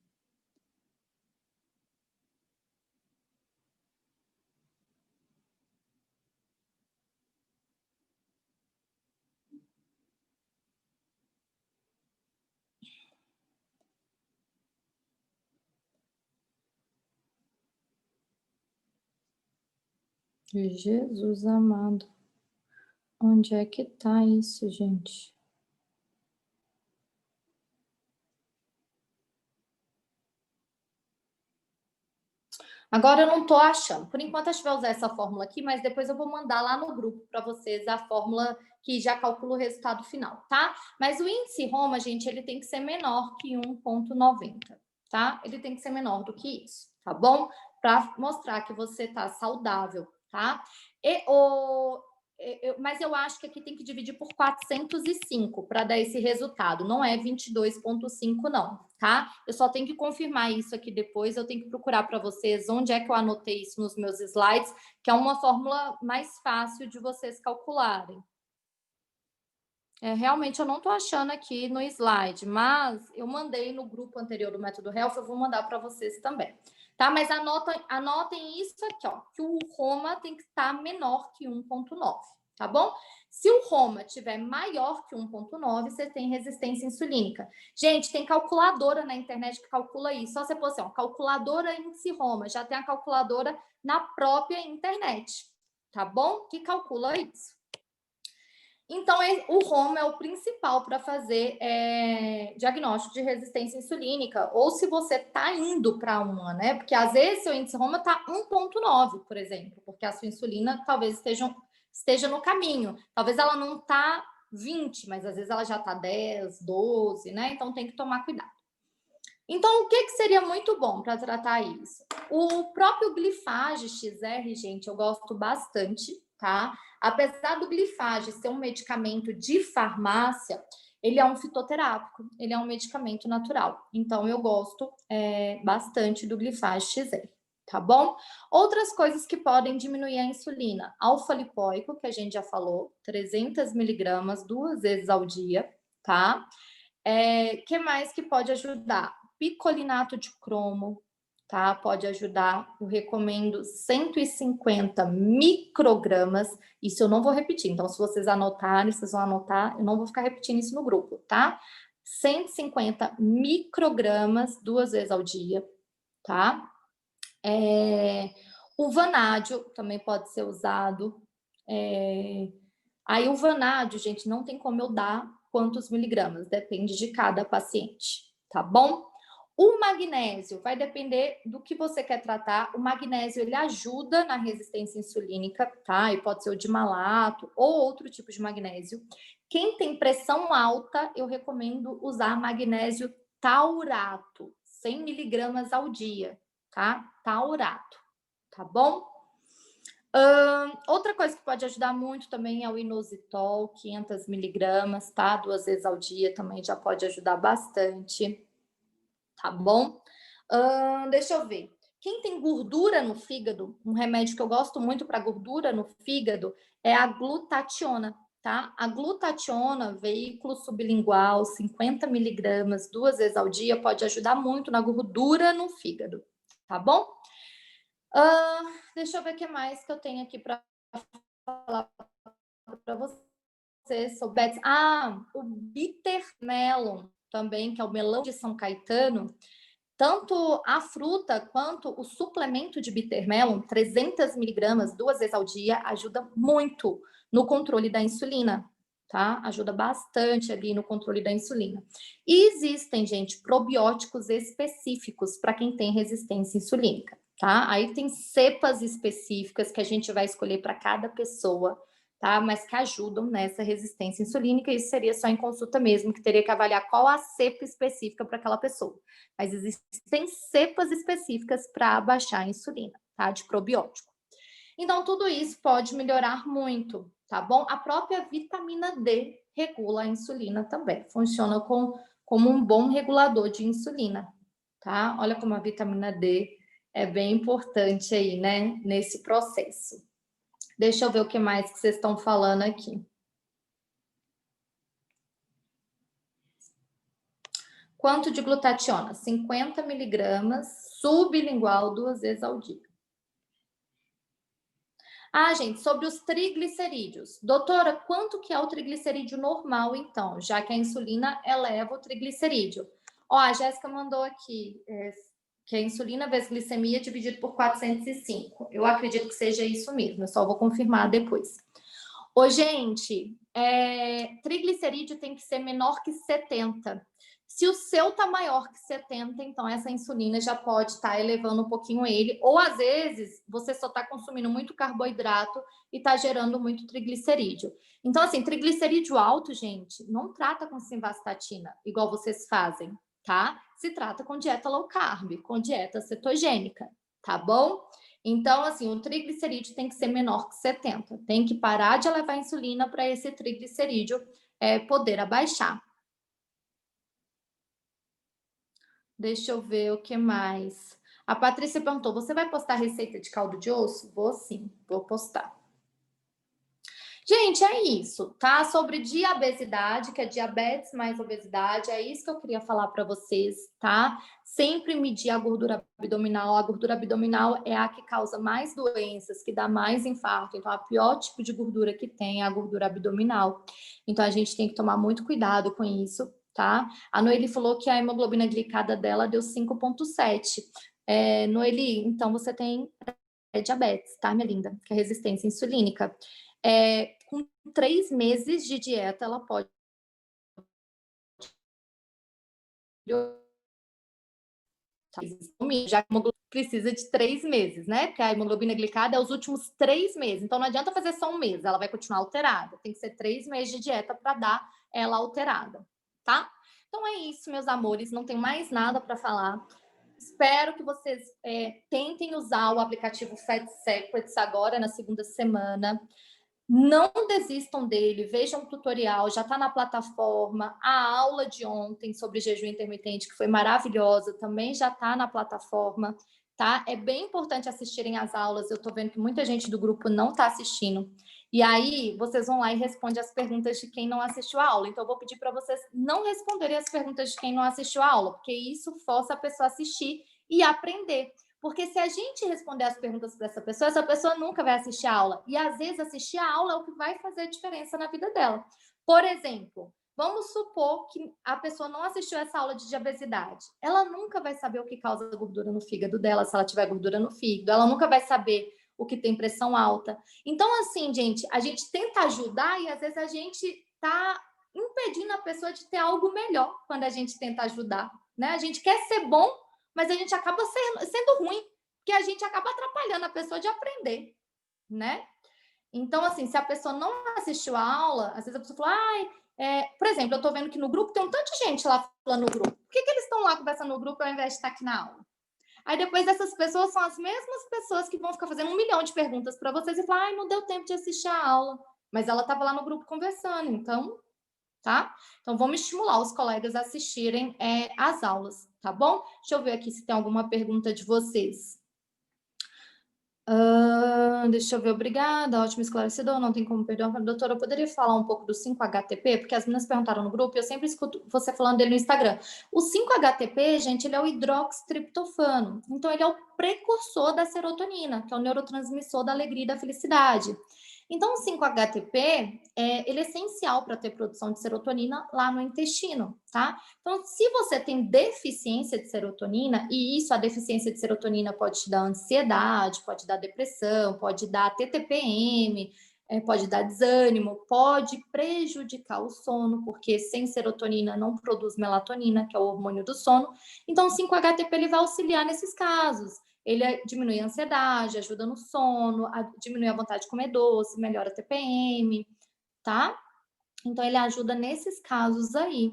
Jesus amado. Onde é que tá isso, gente? Agora eu não tô achando. Por enquanto a gente vai usar essa fórmula aqui, mas depois eu vou mandar lá no grupo para vocês a fórmula que já calcula o resultado final, tá? Mas o índice Roma, gente, ele tem que ser menor que 1,90, tá? Ele tem que ser menor do que isso, tá bom? Para mostrar que você tá saudável, tá? Mas eu acho que aqui tem que dividir por 405 para dar esse resultado. Não é 22,5, não, tá? Eu só tenho que confirmar isso aqui depois. Eu tenho que procurar para vocês onde é que eu anotei isso nos meus slides, que é uma fórmula mais fácil de vocês calcularem. Realmente eu não estou achando aqui no slide, mas eu mandei no grupo anterior do Método Health, eu vou mandar para vocês também. Tá? Mas anotem isso aqui, ó, que o Roma tem que estar menor que 1,9, tá bom? Se o Roma tiver maior que 1,9, você tem resistência insulínica. Gente, tem calculadora na internet que calcula isso. Só você pôr assim, ó, calculadora índice Roma, já tem a calculadora na própria internet, tá bom? Que calcula isso. Então, o Roma é o principal para fazer diagnóstico de resistência insulínica, ou se você está indo para uma, né? Porque às vezes seu índice Roma está 1,9, por exemplo, porque a sua insulina talvez esteja no caminho. Talvez ela não está 20, mas às vezes ela já está 10, 12, né? Então tem que tomar cuidado. Então, o que seria muito bom para tratar isso? O próprio Glifage XR, gente, eu gosto bastante, tá? Apesar do Glifage ser um medicamento de farmácia, ele é um fitoterápico, ele é um medicamento natural. Então, eu gosto bastante do Glifage XR, tá bom? Outras coisas que podem diminuir a insulina. Alfa-lipóico, que a gente já falou, 300 miligramas 2 vezes ao dia, tá? Que mais que pode ajudar? Picolinato de cromo, tá? Pode ajudar. Eu recomendo 150 microgramas. Isso eu não vou repetir. Então, se vocês anotarem, vocês vão anotar. Eu não vou ficar repetindo isso no grupo, tá? 150 microgramas 2 vezes ao dia, tá? O vanádio também pode ser usado. Aí o vanádio, gente, não tem como eu dar quantos miligramas, depende de cada paciente, tá bom? O magnésio vai depender do que você quer tratar. O magnésio, ele ajuda na resistência insulínica, tá? E pode ser o de malato ou outro tipo de magnésio. Quem tem pressão alta, eu recomendo usar magnésio taurato, 100 miligramas ao dia, tá? Taurato, tá bom? Outra coisa que pode ajudar muito também é o inositol, 500 miligramas, tá? 2 vezes ao dia também já pode ajudar bastante, tá bom? Deixa eu ver. Quem tem gordura no fígado, um remédio que eu gosto muito para gordura no fígado é a glutationa, tá? A glutationa, veículo sublingual, 50 miligramas, 2 vezes ao dia, pode ajudar muito na gordura no fígado, tá bom? Deixa eu ver o que mais que eu tenho aqui para falar para vocês sobre. O bitter melon também, que é o melão de São Caetano. Tanto a fruta quanto o suplemento de bitter melon, 300 miligramas 2 vezes ao dia, ajuda muito no controle da insulina, tá? Ajuda bastante ali no controle da insulina. E existem, gente, probióticos específicos para quem tem resistência insulínica, tá? Aí tem cepas específicas que a gente vai escolher para cada pessoa, tá? Mas que ajudam nessa resistência insulínica. Isso seria só em consulta mesmo, que teria que avaliar qual a cepa específica para aquela pessoa. Mas existem cepas específicas para baixar a insulina, tá? De probiótico. Então, tudo isso pode melhorar muito, tá bom? A própria vitamina D regula a insulina também, funciona como um bom regulador de insulina, tá? Olha como a vitamina D é bem importante aí, né, nesse processo. Deixa eu ver o que mais que vocês estão falando aqui. Quanto de glutationa? 50 miligramas sublingual 2 vezes ao dia. Ah, gente, sobre os triglicerídeos. Doutora, quanto que é o triglicerídeo normal, então? Já que a insulina eleva o triglicerídeo. Ó, a Jéssica mandou aqui que a insulina vezes glicemia dividido por 405. Eu acredito que seja isso mesmo, eu só vou confirmar depois. Ô, gente, triglicerídeo tem que ser menor que 70. Se o seu tá maior que 70, então essa insulina já pode estar elevando um pouquinho ele, ou às vezes você só está consumindo muito carboidrato e está gerando muito triglicerídeo. Então, assim, triglicerídeo alto, gente, não trata com simvastatina, igual vocês fazem, tá? Se trata com dieta low carb, com dieta cetogênica, tá bom? Então, assim, o triglicerídeo tem que ser menor que 70. Tem que parar de elevar a insulina para esse triglicerídeo poder abaixar. Deixa eu ver o que mais. A Patrícia perguntou: você vai postar receita de caldo de osso? Vou sim, vou postar. Gente, é isso, tá? Sobre diabesidade, que é diabetes mais obesidade, é isso que eu queria falar para vocês, tá? Sempre medir a gordura abdominal. A gordura abdominal é a que causa mais doenças, que dá mais infarto. Então, o pior tipo de gordura que tem é a gordura abdominal. Então, a gente tem que tomar muito cuidado com isso, tá? A Noeli falou que a hemoglobina glicada dela deu 5,7. Noeli, então você tem diabetes, tá, minha linda? Que é resistência insulínica. Com 3 meses de dieta, ela pode já que a hemoglobina precisa de 3 meses, né? Porque a hemoglobina glicada é os últimos 3 meses. Então não adianta fazer só um mês, ela vai continuar alterada. Tem que ser 3 meses de dieta para dar ela alterada, tá? Então é isso, meus amores. Não tem mais nada para falar. Espero que vocês tentem usar o aplicativo Fat Secrets agora na segunda semana. Não desistam dele, vejam o tutorial, já está na plataforma. A aula de ontem sobre jejum intermitente, que foi maravilhosa, também já está na plataforma, tá? É bem importante assistirem às aulas. Eu estou vendo que muita gente do grupo não está assistindo. E aí, vocês vão lá e respondem as perguntas de quem não assistiu a aula. Então, eu vou pedir para vocês não responderem as perguntas de quem não assistiu a aula, porque isso força a pessoa a assistir e aprender. Porque se a gente responder as perguntas para essa pessoa nunca vai assistir a aula. E às vezes assistir a aula é o que vai fazer a diferença na vida dela. Por exemplo, vamos supor que a pessoa não assistiu essa aula de diabesidade. Ela nunca vai saber o que causa gordura no fígado dela, se ela tiver gordura no fígado. Ela nunca vai saber o que tem pressão alta. Então, assim, gente, a gente tenta ajudar e às vezes a gente está impedindo a pessoa de ter algo melhor quando a gente tenta ajudar, né? A gente quer ser bom, mas a gente acaba sendo ruim, porque a gente acaba atrapalhando a pessoa de aprender, né? Então, assim, se a pessoa não assistiu a aula, às vezes a pessoa fala, por exemplo, eu tô vendo que no grupo tem um tanto de gente lá falando no grupo. Por que eles estão lá conversando no grupo ao invés de estar aqui na aula? Aí depois essas pessoas são as mesmas pessoas que vão ficar fazendo 1 milhão de perguntas para vocês e falar, não deu tempo de assistir a aula. Mas ela estava lá no grupo conversando, então, tá? Então, vamos estimular os colegas a assistirem às aulas, tá bom? Deixa eu ver aqui se tem alguma pergunta de vocês. Deixa eu ver, obrigada, ótimo esclarecedor, não tem como perder. Doutora, eu poderia falar um pouco do 5-HTP? Porque as meninas perguntaram no grupo e eu sempre escuto você falando dele no Instagram. O 5-HTP, gente, ele é o hidroxitriptofano. Então, ele é o precursor da serotonina, que é o neurotransmissor da alegria e da felicidade. Então, o 5-HTP, ele é essencial para ter produção de serotonina lá no intestino, tá? Então, se você tem deficiência de serotonina, e isso, a deficiência de serotonina pode te dar ansiedade, pode dar depressão, pode dar TTPM, pode dar desânimo, pode prejudicar o sono, porque sem serotonina não produz melatonina, que é o hormônio do sono. Então, o 5-HTP ele vai auxiliar nesses casos. Ele diminui a ansiedade, ajuda no sono, diminui a vontade de comer doce, melhora a TPM, tá? Então, ele ajuda nesses casos aí.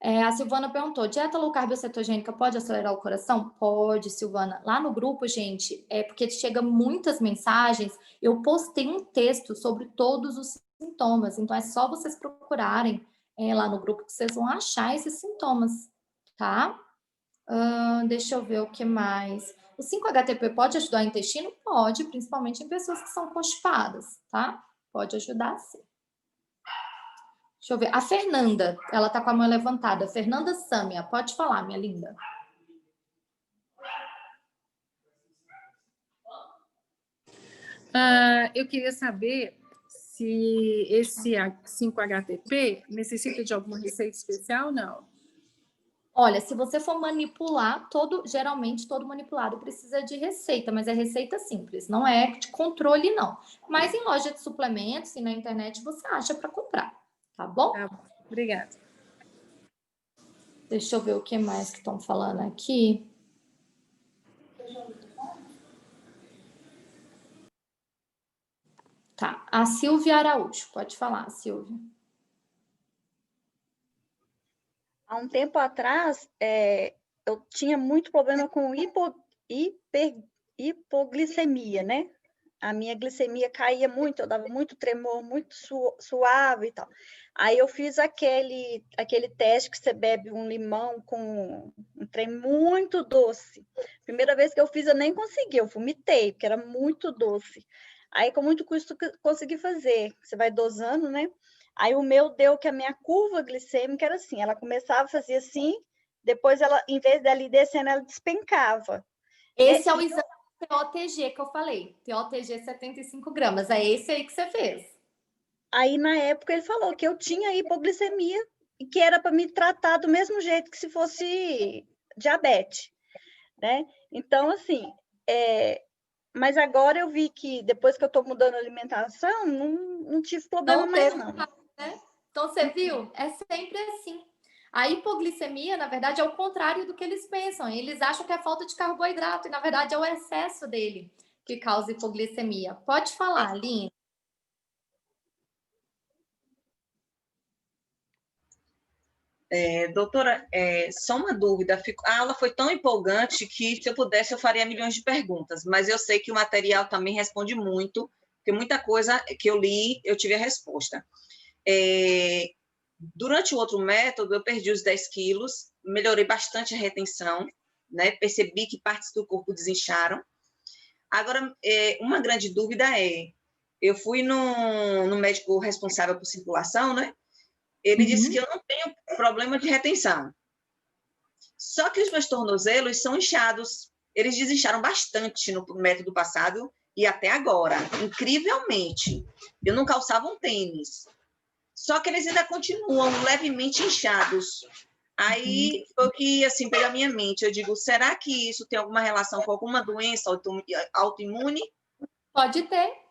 A Silvana perguntou: dieta low carb ou cetogênica pode acelerar o coração? Pode, Silvana. Lá no grupo, gente, porque chega muitas mensagens, eu postei um texto sobre todos os sintomas, então é só vocês procurarem lá no grupo que vocês vão achar esses sintomas, tá? Deixa eu ver o que mais. O 5-HTP pode ajudar o intestino? Pode, principalmente em pessoas que são constipadas, tá? Pode ajudar sim. Deixa eu ver. A Fernanda, ela tá com a mão levantada. Fernanda Sâmia, pode falar, minha linda.
Eu queria saber se esse 5-HTP necessita de alguma receita especial ou não?
Olha, se você for manipular, geralmente todo manipulado precisa de receita, mas é receita simples, não é de controle, não. Mas em loja de suplementos e na internet você acha para comprar, tá bom?
Tá bom, obrigada.
Deixa eu ver o que mais que estão falando aqui. Tá, a Silvia Araújo, pode falar, Silvia.
Há um tempo atrás, eu tinha muito problema com hipoglicemia, né? A minha glicemia caía muito, eu dava muito tremor, muito suave e tal. Aí eu fiz aquele teste que você bebe um limão com um trem muito doce. Primeira vez que eu fiz, eu nem consegui, eu vomitei, porque era muito doce. Aí, com muito custo, consegui fazer. Você vai dosando, né? Aí o meu deu que a minha curva glicêmica era assim, ela começava a fazer assim, depois ela, em vez dela ir descendo, ela despencava.
Esse é o exame TOTG que eu falei, TOTG 75 gramas, é esse aí que você fez.
Aí, na época, ele falou que eu tinha hipoglicemia e que era para me tratar do mesmo jeito que se fosse diabetes, né? Então, assim, mas agora eu vi que depois que eu estou mudando a alimentação, não tive problema mais, não.
Né? Então, você viu? É sempre assim. A hipoglicemia, na verdade, é o contrário do que eles pensam. Eles acham que é falta de carboidrato, e na verdade é o excesso dele que causa hipoglicemia. Pode falar, Aline.
Doutora, só uma dúvida. A aula foi tão empolgante que, se eu pudesse, eu faria milhões de perguntas, mas eu sei que o material também responde muito, porque muita coisa que eu li, eu tive a resposta. Durante o outro método, eu perdi os 10 quilos, melhorei bastante a retenção, né? Percebi que partes do corpo desincharam. Agora, uma grande dúvida eu fui no médico responsável por circulação, né? Ele disse que eu não tenho problema de retenção. Só que os meus tornozelos são inchados. Eles desincharam bastante no método passado e até agora. Incrivelmente. Eu não calçava um tênis. Só que eles ainda continuam levemente inchados. Aí foi o que, assim, pela minha mente. Eu digo, será que isso tem alguma relação com alguma doença autoimune?
Pode ter.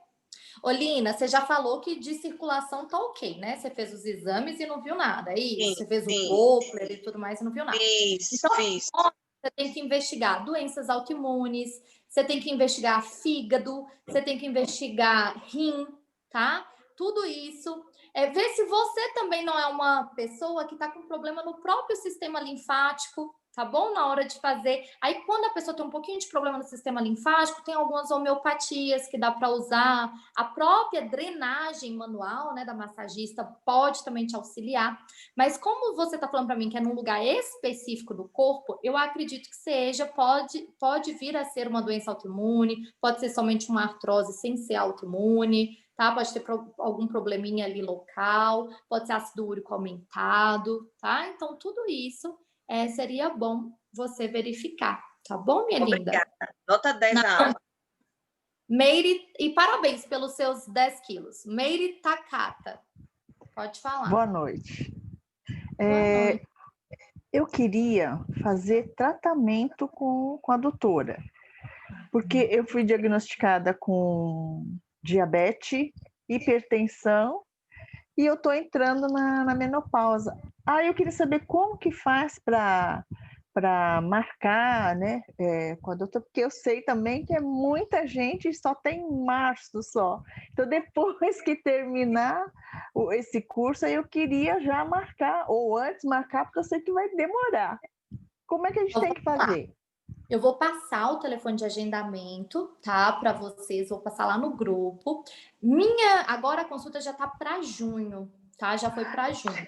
Olina, você já falou que de circulação tá ok, né? Você fez os exames e não viu nada, é isso?
Sim,
você fez
sim.
o Doppler e tudo mais e não viu nada.
Fiz.
Você tem que investigar doenças autoimunes, você tem que investigar fígado, você tem que investigar rim, tá? Tudo isso. Ver se você também não é uma pessoa que está com problema no próprio sistema linfático, tá bom? Na hora de fazer. Aí, quando a pessoa tem um pouquinho de problema no sistema linfático, tem algumas homeopatias que dá para usar. A própria drenagem manual, né, da massagista pode também te auxiliar. Mas como você está falando para mim que é num lugar específico do corpo, eu acredito que seja, pode vir a ser uma doença autoimune, pode ser somente uma artrose sem ser autoimune, tá? Pode ter algum probleminha ali local, pode ser ácido úrico aumentado, tá? Então, tudo isso seria bom você verificar, tá bom, minha linda?
Obrigada. Nota 10 a aula.
Meire, e parabéns pelos seus 10 quilos. Meire Takata, pode falar.
Boa noite.
Boa noite.
Eu queria fazer tratamento com a doutora, porque eu fui diagnosticada com diabetes, hipertensão, e eu estou entrando na menopausa. Eu queria saber como que faz para para marcar, né, com a doutora, porque eu sei também que é muita gente, só tem em março só. Então, depois que terminar esse curso, aí eu queria já marcar, ou antes marcar, porque eu sei que vai demorar. Como é que a gente tem que fazer?
Eu vou passar o telefone de agendamento, tá? Para vocês, vou passar lá no grupo. Agora a consulta já tá para junho, tá? Já foi para junho.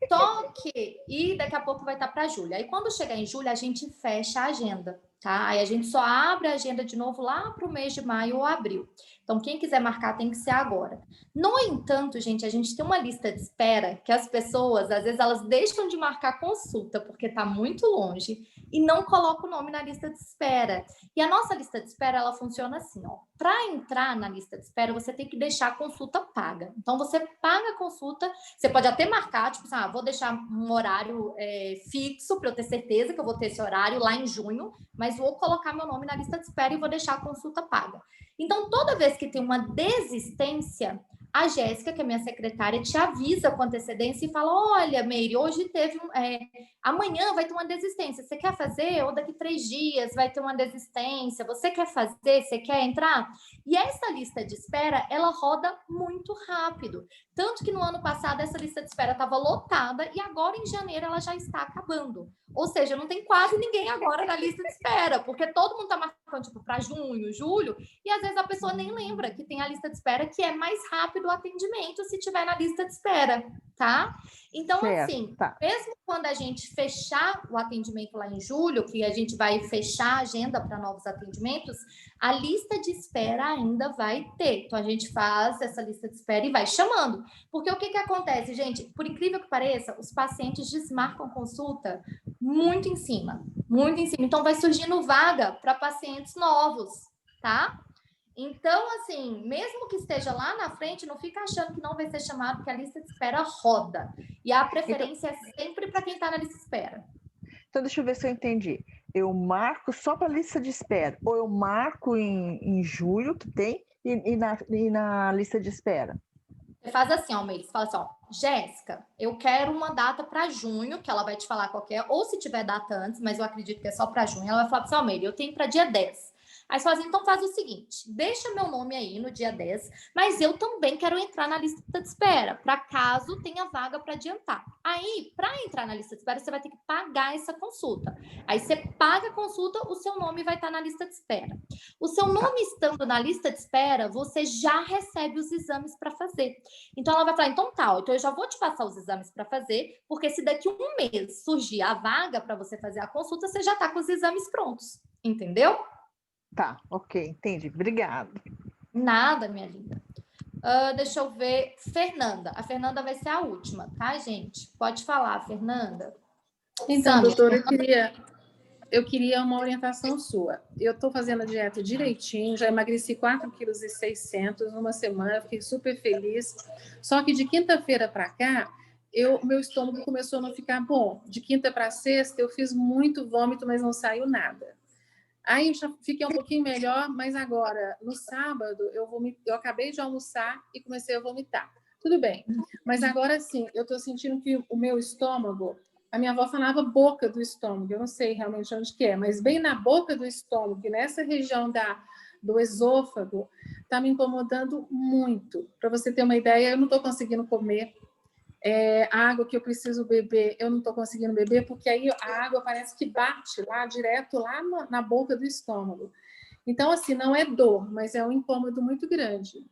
Só que, e daqui a pouco vai estar para julho. Aí quando chegar em julho, a gente fecha a agenda, tá? Aí a gente só abre a agenda de novo lá para o mês de maio ou abril. Então, quem quiser marcar tem que ser agora. No entanto, gente, a gente tem uma lista de espera que as pessoas, às vezes, elas deixam de marcar consulta porque está muito longe e não colocam o nome na lista de espera. E a nossa lista de espera, ela funciona assim, ó. Para entrar na lista de espera, você tem que deixar a consulta paga. Então, você paga a consulta, você pode até marcar, tipo assim, vou deixar um horário fixo para eu ter certeza que eu vou ter esse horário lá em junho, mas vou colocar meu nome na lista de espera e vou deixar a consulta paga. Então, toda vez que tem uma desistência, a Jéssica, que é minha secretária, te avisa com antecedência e fala, olha, Meire, hoje teve amanhã vai ter uma desistência, você quer fazer? Ou daqui 3 dias vai ter uma desistência, você quer fazer? Você quer entrar? E essa lista de espera, ela roda muito rápido. Tanto que no ano passado essa lista de espera estava lotada e agora em janeiro ela já está acabando. Ou seja, não tem quase ninguém agora na lista de espera, porque todo mundo está marcando tipo, para junho, julho, e às vezes a pessoa nem lembra que tem a lista de espera, que é mais rápido o atendimento se tiver na lista de espera, tá? Então,
Certo,
assim,
tá.
mesmo quando a gente fechar o atendimento lá em julho, que a gente vai fechar a agenda para novos atendimentos, a lista de espera ainda vai ter. Então, a gente faz essa lista de espera e vai chamando. Porque o que acontece, gente? Por incrível que pareça, os pacientes desmarcam consulta muito em cima, muito em cima. Então, vai surgindo vaga para pacientes novos, tá? Então, assim, mesmo que esteja lá na frente, não fica achando que não vai ser chamado, porque a lista de espera roda. E a preferência é sempre para quem está na lista de espera.
Então, deixa eu ver se eu entendi. Eu marco só para a lista de espera, ou eu marco em julho, que tem, e na lista de espera?
Você faz assim, ó, Meire, você fala assim, ó, Jéssica, eu quero uma data para junho, que ela vai te falar qual é, ou se tiver data antes, mas eu acredito que é só para junho, ela vai falar assim, ó, Meire, eu tenho para dia 10. Aí você fala assim, então faz o seguinte, deixa meu nome aí no dia 10, mas eu também quero entrar na lista de espera, para caso tenha vaga para adiantar. Aí, para entrar na lista de espera, você vai ter que pagar essa consulta. Aí você paga a consulta, o seu nome vai estar na lista de espera. O seu nome estando na lista de espera, você já recebe os exames para fazer. Então, ela vai falar, então tá, então eu já vou te passar os exames para fazer, porque se daqui 1 mês surgir a vaga para você fazer a consulta, você já está com os exames prontos, entendeu?
Tá, ok, entendi. Obrigada.
Nada, minha linda. Deixa eu ver. Fernanda. A Fernanda vai ser a última, tá, gente? Pode falar, Fernanda.
Então, doutora, eu queria uma orientação sua. Eu estou fazendo a dieta direitinho, já emagreci 4,6 kg numa semana, fiquei super feliz. Só que de quinta-feira para cá, meu estômago começou a não ficar bom. De quinta para sexta, eu fiz muito vômito, mas não saiu nada. Aí eu já fiquei um pouquinho melhor, mas agora, no sábado, eu acabei de almoçar e comecei a vomitar. Tudo bem, mas agora sim, eu estou sentindo que o meu estômago, a minha avó falava boca do estômago, eu não sei realmente onde que é, mas bem na boca do estômago, nessa região do esôfago, está me incomodando muito. Para você ter uma ideia, eu não estou conseguindo comer. A água que eu preciso beber, eu não estou conseguindo beber, porque aí a água parece que bate lá, direto lá na boca do estômago. Então, assim, não é dor, mas é um incômodo muito grande.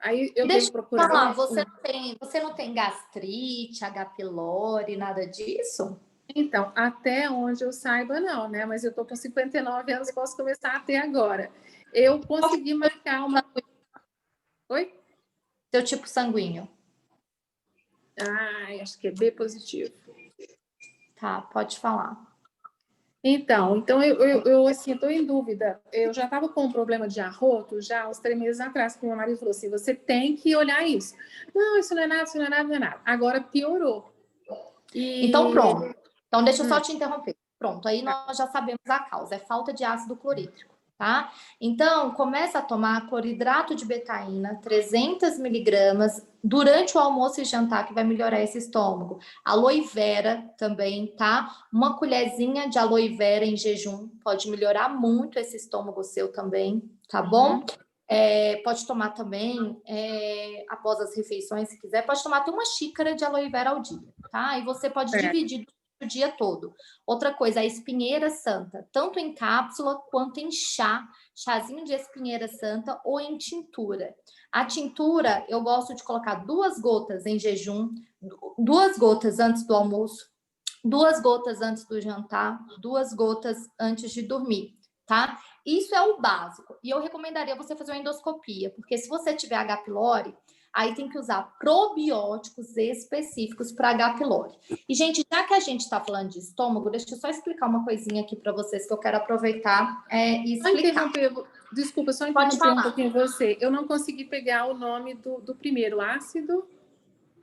Aí eu devo procurar...
Falar, você não tem gastrite, H. pylori, nada disso?
Então, até onde eu saiba, não, né? Mas eu estou com 59 anos, posso começar a ter agora. Eu consegui marcar uma... Oi?
Seu tipo sanguíneo.
Acho que é B positivo.
Tá, pode falar.
Então eu assim, estou em dúvida. Eu já estava com um problema de arroto já uns 3 meses atrás, que meu marido falou assim, você tem que olhar isso. Não, isso não é nada, isso não é nada, não é nada. Agora piorou.
Então, pronto. Então, deixa eu só te interromper. Pronto, aí nós já sabemos a causa. É falta de ácido clorídrico, tá? Então, começa a tomar cloridrato de betaína, 300 miligramas, durante o almoço e jantar, que vai melhorar esse estômago. Aloe vera também, tá? Uma colherzinha de aloe vera em jejum pode melhorar muito esse estômago seu também, tá bom? Pode tomar também, após as refeições, se quiser, pode tomar até uma xícara de aloe vera ao dia, tá? E você pode dividir o dia todo. Outra coisa, a espinheira santa, tanto em cápsula quanto em chá, chazinho de espinheira santa ou em tintura. A tintura, eu gosto de colocar 2 gotas em jejum, 2 gotas antes do almoço, 2 gotas antes do jantar, 2 gotas antes de dormir, tá? Isso é o básico. E eu recomendaria você fazer uma endoscopia, porque se você tiver H. pylori, aí tem que usar probióticos específicos para H. pylori. E, gente, já que a gente está falando de estômago, deixa eu só explicar uma coisinha aqui para vocês que eu quero aproveitar e explicar.
Desculpa, só interromper um pouquinho você. Eu não consegui pegar o nome do primeiro ácido.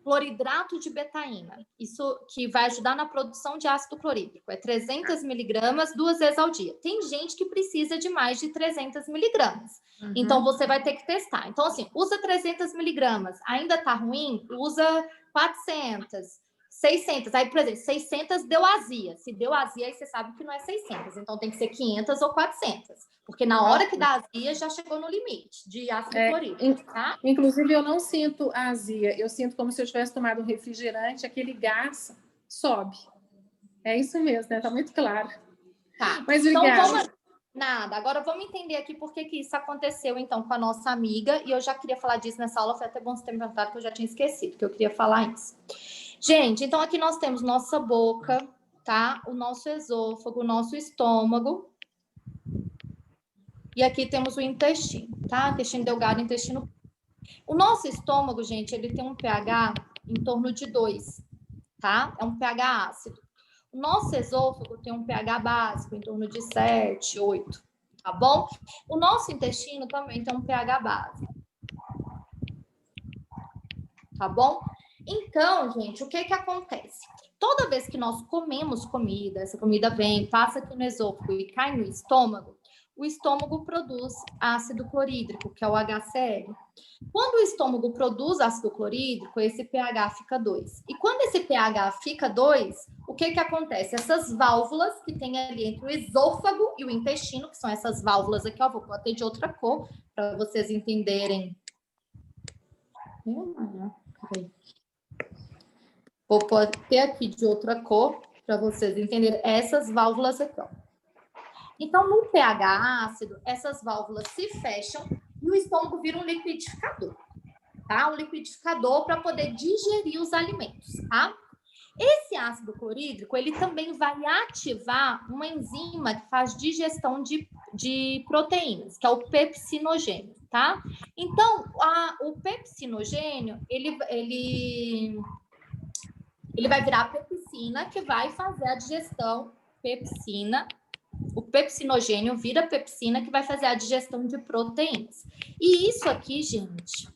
Cloridrato de betaína. Isso que vai ajudar na produção de ácido clorídrico. É 300 miligramas 2 vezes ao dia. Tem gente que precisa de mais de 300 miligramas. Então, você vai ter que testar. Então, assim, usa 300 miligramas. Ainda tá ruim? Usa 400, 600. Aí, por exemplo, 600 deu azia. Se deu azia, aí você sabe que não é 600. Então, tem que ser 500 ou 400. Porque na hora que dá azia, já chegou no limite de ácido clorídrico, tá?
Inclusive, eu não sinto azia. Eu sinto como se eu tivesse tomado um refrigerante, aquele gás sobe. É isso mesmo, né? Tá muito claro.
Tá.
Mas obrigada.
Então, nada. Agora, vamos entender aqui por que isso aconteceu, então, com a nossa amiga. E eu já queria falar disso nessa aula. Foi até bom você ter me perguntado, que eu já tinha esquecido, que eu queria falar isso. Gente, então aqui nós temos nossa boca, tá? O nosso esôfago, o nosso estômago. E aqui temos o intestino, tá? Intestino delgado, intestino. O nosso estômago, gente, ele tem um pH em torno de 2, tá? É um pH ácido. O nosso esôfago tem um pH básico em torno de 7, 8, tá bom? O nosso intestino também tem um pH básico. Tá bom? Então, gente, o que que acontece? Toda vez que nós comemos comida, essa comida vem, passa aqui no esôfago e cai no estômago, o estômago produz ácido clorídrico, que é o HCl. Quando o estômago produz ácido clorídrico, esse pH fica 2. E quando esse pH fica 2, o que que acontece? Essas válvulas que tem ali entre o esôfago e o intestino, que são essas válvulas aqui, ó, vou botar de outra cor, para vocês entenderem. Vou pôr aqui de outra cor, para vocês entenderem essas válvulas aqui, ó. Então, no pH ácido, essas válvulas se fecham e o estômago vira um liquidificador, tá? Um liquidificador para poder digerir os alimentos, tá? Esse ácido clorídrico, ele também vai ativar uma enzima que faz digestão de proteínas, que é o pepsinogênio, tá? Então, o pepsinogênio, ele vai virar pepsina, que vai fazer a digestão pepsina. O pepsinogênio vira pepsina, que vai fazer a digestão de proteínas. E isso aqui, gente,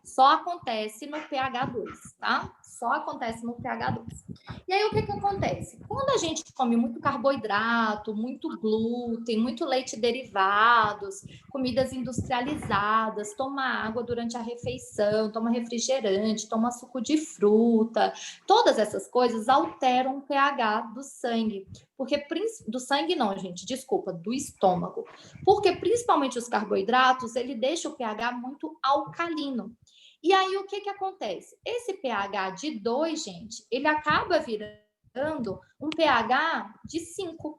só acontece no pH 2, tá? Só acontece no pH 2. E aí, o que que acontece? Quando a gente come muito carboidrato, muito glúten, muito leite derivados, comidas industrializadas, toma água durante a refeição, toma refrigerante, toma suco de fruta, todas essas coisas alteram o pH do sangue. Porque do sangue não, gente, desculpa, do estômago. Porque principalmente os carboidratos, ele deixa o pH muito alcalino. E aí, o que que acontece? Esse pH de 2, gente, ele acaba virando um pH de 5,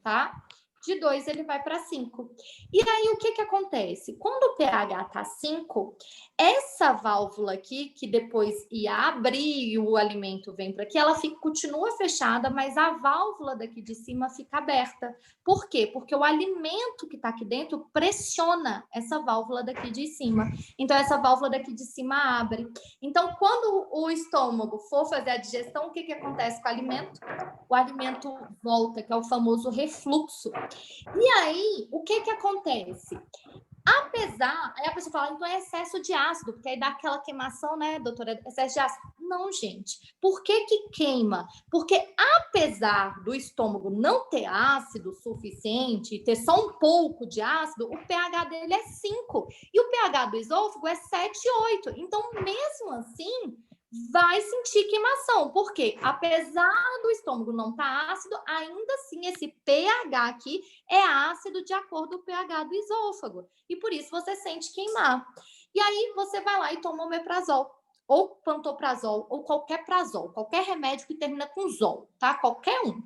tá? De 2 ele vai para 5. E aí, o que que acontece? Quando o pH tá 5, essa válvula aqui, que depois ia abrir e o alimento vem para aqui, ela continua fechada, mas a válvula daqui de cima fica aberta. Por quê? Porque o alimento que está aqui dentro pressiona essa válvula daqui de cima. Então, essa válvula daqui de cima abre. Então, quando o estômago for fazer a digestão, o que que acontece com o alimento? O alimento volta, que é o famoso refluxo. E aí, o que que acontece? Apesar, aí a pessoa fala, então é excesso de ácido, porque aí dá aquela queimação, né, doutora? Excesso de ácido. Não, gente. Por que que queima? Porque apesar do estômago não ter ácido suficiente, ter só um pouco de ácido, o pH dele é 5. E o pH do esôfago é 7, 8. Então, mesmo assim, vai sentir queimação. Por quê? Apesar do estômago não estar ácido, ainda assim, esse pH aqui é ácido de acordo com o pH do esôfago. E por isso você sente queimar. E aí você vai lá e toma omeprazol, ou pantoprazol, ou qualquer prazol, qualquer remédio que termina com zol, tá? Qualquer um.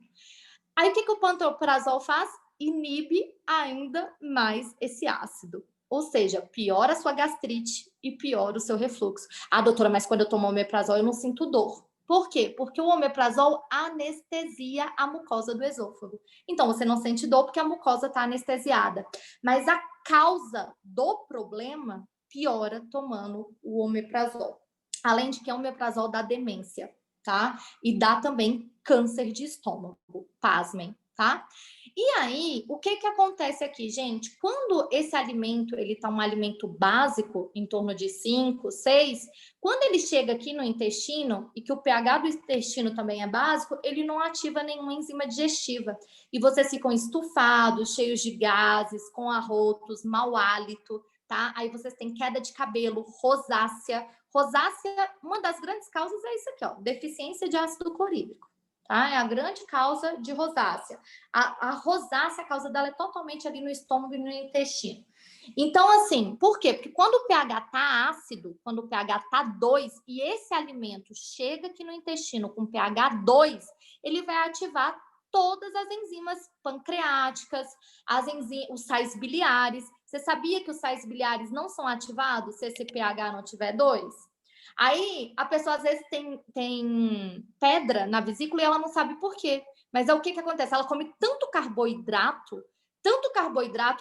Aí o que o pantoprazol faz? Inibe ainda mais esse ácido. Ou seja, piora a sua gastrite e piora o seu refluxo. Ah, doutora, mas quando eu tomo omeprazol eu não sinto dor. Por quê? Porque o omeprazol anestesia a mucosa do esôfago. Então, você não sente dor porque a mucosa está anestesiada. Mas a causa do problema piora tomando o omeprazol. Além de que o omeprazol dá demência, tá? E dá também câncer de estômago. Pasmem, tá? E aí, o que acontece aqui, gente? Quando esse alimento, ele tá um alimento básico, em torno de 5, 6, quando ele chega aqui no intestino, e que o pH do intestino também é básico, ele não ativa nenhuma enzima digestiva. E vocês ficam estufados, cheios de gases, com arrotos, mau hálito, tá? Aí vocês têm queda de cabelo, rosácea. Rosácea, uma das grandes causas é isso aqui, ó, deficiência de ácido clorídrico. Tá? É a grande causa de rosácea. A rosácea, a causa dela é totalmente ali no estômago e no intestino. Então, assim, por quê? Porque quando o pH tá ácido, quando o pH tá 2, e esse alimento chega aqui no intestino com pH 2, ele vai ativar todas as enzimas pancreáticas, os sais biliares. Você sabia que os sais biliares não são ativados se esse pH não tiver 2? Aí a pessoa às vezes tem pedra na vesícula e ela não sabe por quê. Mas é o que acontece? Ela come tanto carboidrato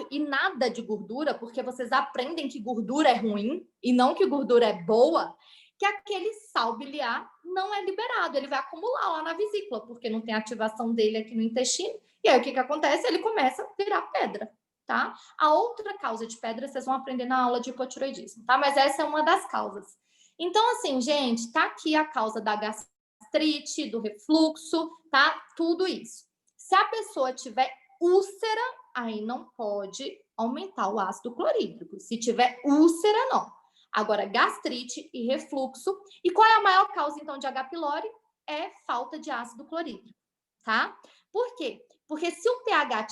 e nada de gordura, porque vocês aprendem que gordura é ruim e não que gordura é boa, que aquele sal biliar não é liberado, ele vai acumular lá na vesícula, porque não tem ativação dele aqui no intestino. E aí o que acontece? Ele começa a virar pedra, tá? A outra causa de pedra vocês vão aprender na aula de hipotiroidismo, tá? Mas essa é uma das causas. Então, assim, gente, tá aqui a causa da gastrite, do refluxo, tá? Tudo isso. Se a pessoa tiver úlcera, aí não pode aumentar o ácido clorídrico. Se tiver úlcera, não. Agora, gastrite e refluxo. E qual é a maior causa, então, de H. pylori? É falta de ácido clorídrico, tá? Por quê? Porque se o pH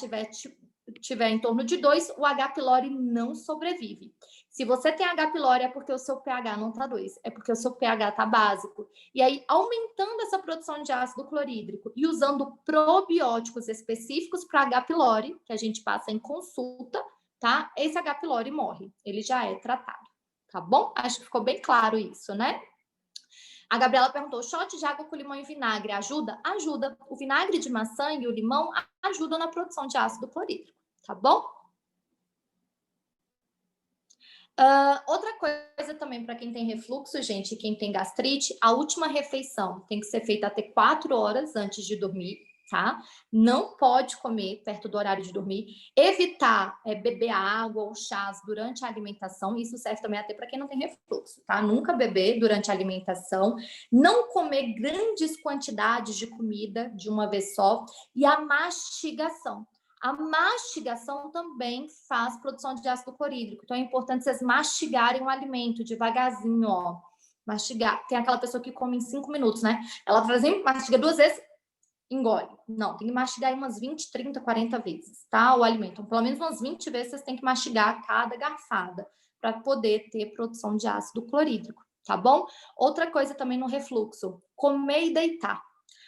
tiver em torno de 2, o H. pylori não sobrevive. Se você tem H. pylori é porque o seu pH não está 2, é porque o seu pH está básico. E aí, aumentando essa produção de ácido clorídrico e usando probióticos específicos para H. pylori, que a gente passa em consulta, tá? Esse H. pylori morre, ele já é tratado, tá bom? Acho que ficou bem claro isso, né? A Gabriela perguntou, shot de água com limão e vinagre ajuda? Ajuda. O vinagre de maçã e o limão ajudam na produção de ácido clorídrico, tá bom? Outra coisa também para quem tem refluxo, gente, quem tem gastrite, a última refeição tem que ser feita até 4 horas antes de dormir, tá? Não pode comer perto do horário de dormir. Evitar beber água ou chás durante a alimentação. Isso serve também até para quem não tem refluxo, tá? Nunca beber durante a alimentação. Não comer grandes quantidades de comida de uma vez só. E a mastigação. A mastigação também faz produção de ácido clorídrico. Então, é importante vocês mastigarem o alimento devagarzinho, ó. Mastigar. Tem aquela pessoa que come em 5 minutos, né? Ela, por exemplo, mastiga 2 vezes, engole. Não, tem que mastigar umas 20, 30, 40 vezes, tá? O alimento. Então, pelo menos umas 20 vezes vocês têm que mastigar cada garfada para poder ter produção de ácido clorídrico, tá bom? Outra coisa também no refluxo, comer e deitar.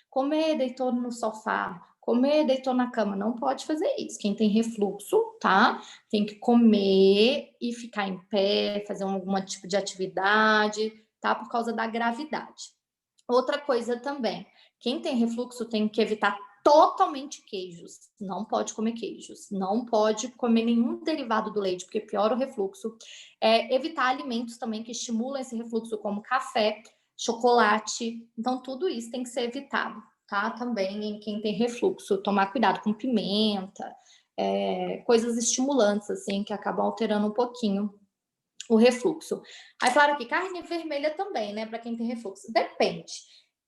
Comer, deitou no sofá, comer, deitou na cama, não pode fazer isso. Quem tem refluxo, tá? Tem que comer e ficar em pé, fazer algum tipo de atividade, tá? Por causa da gravidade. Outra coisa também, quem tem refluxo tem que evitar totalmente queijos. Não pode comer queijos, não pode comer nenhum derivado do leite, porque piora o refluxo. Evitar alimentos também que estimulam esse refluxo, como café, chocolate. Então, tudo isso tem que ser evitado, tá? Também em quem tem refluxo, tomar cuidado com pimenta, coisas estimulantes, assim, que acabam alterando um pouquinho o refluxo. Aí falaram aqui, carne vermelha também, né, para quem tem refluxo. Depende.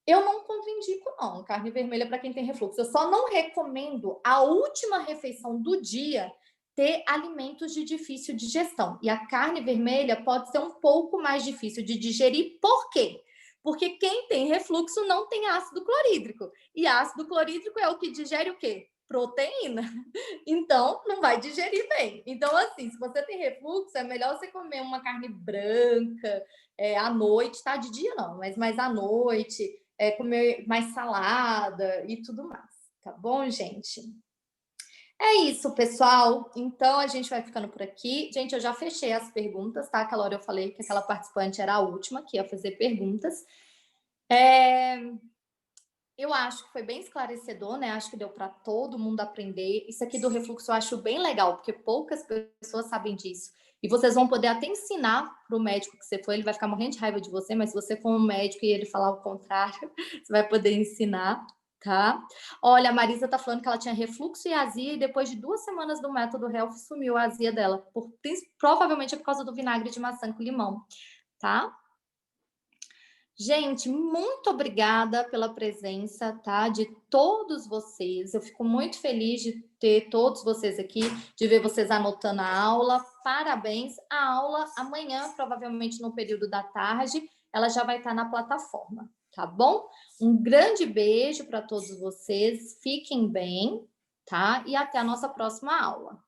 Eu não contraindico, não, carne vermelha para quem tem refluxo. Eu só não recomendo a última refeição do dia ter alimentos de difícil digestão. E a carne vermelha pode ser um pouco mais difícil de digerir. Por quê? Porque quem tem refluxo não tem ácido clorídrico. E ácido clorídrico é o que digere o quê? Proteína. Então, não vai digerir bem. Então, assim, se você tem refluxo, é melhor você comer uma carne branca à noite, tá? De dia não, mas mais à noite, comer mais salada e tudo mais. Tá bom, gente? É isso, pessoal. Então, a gente vai ficando por aqui. Gente, eu já fechei as perguntas, tá? Aquela hora eu falei que aquela participante era a última que ia fazer perguntas. Eu acho que foi bem esclarecedor, né? Acho que deu para todo mundo aprender. Isso aqui do refluxo eu acho bem legal, porque poucas pessoas sabem disso. E vocês vão poder até ensinar para o médico que você foi, ele vai ficar morrendo de raiva de você, mas se você for um médico e ele falar o contrário, você vai poder ensinar, tá? Olha, a Marisa tá falando que ela tinha refluxo e azia, e depois de 2 semanas do método Health sumiu a azia dela. Provavelmente é por causa do vinagre de maçã com limão, tá? Gente, muito obrigada pela presença, tá? De todos vocês. Eu fico muito feliz de ter todos vocês aqui, de ver vocês anotando a aula. Parabéns. A aula amanhã, provavelmente no período da tarde, ela já vai estar na plataforma, tá bom? Um grande beijo para todos vocês. Fiquem bem, tá? E até a nossa próxima aula.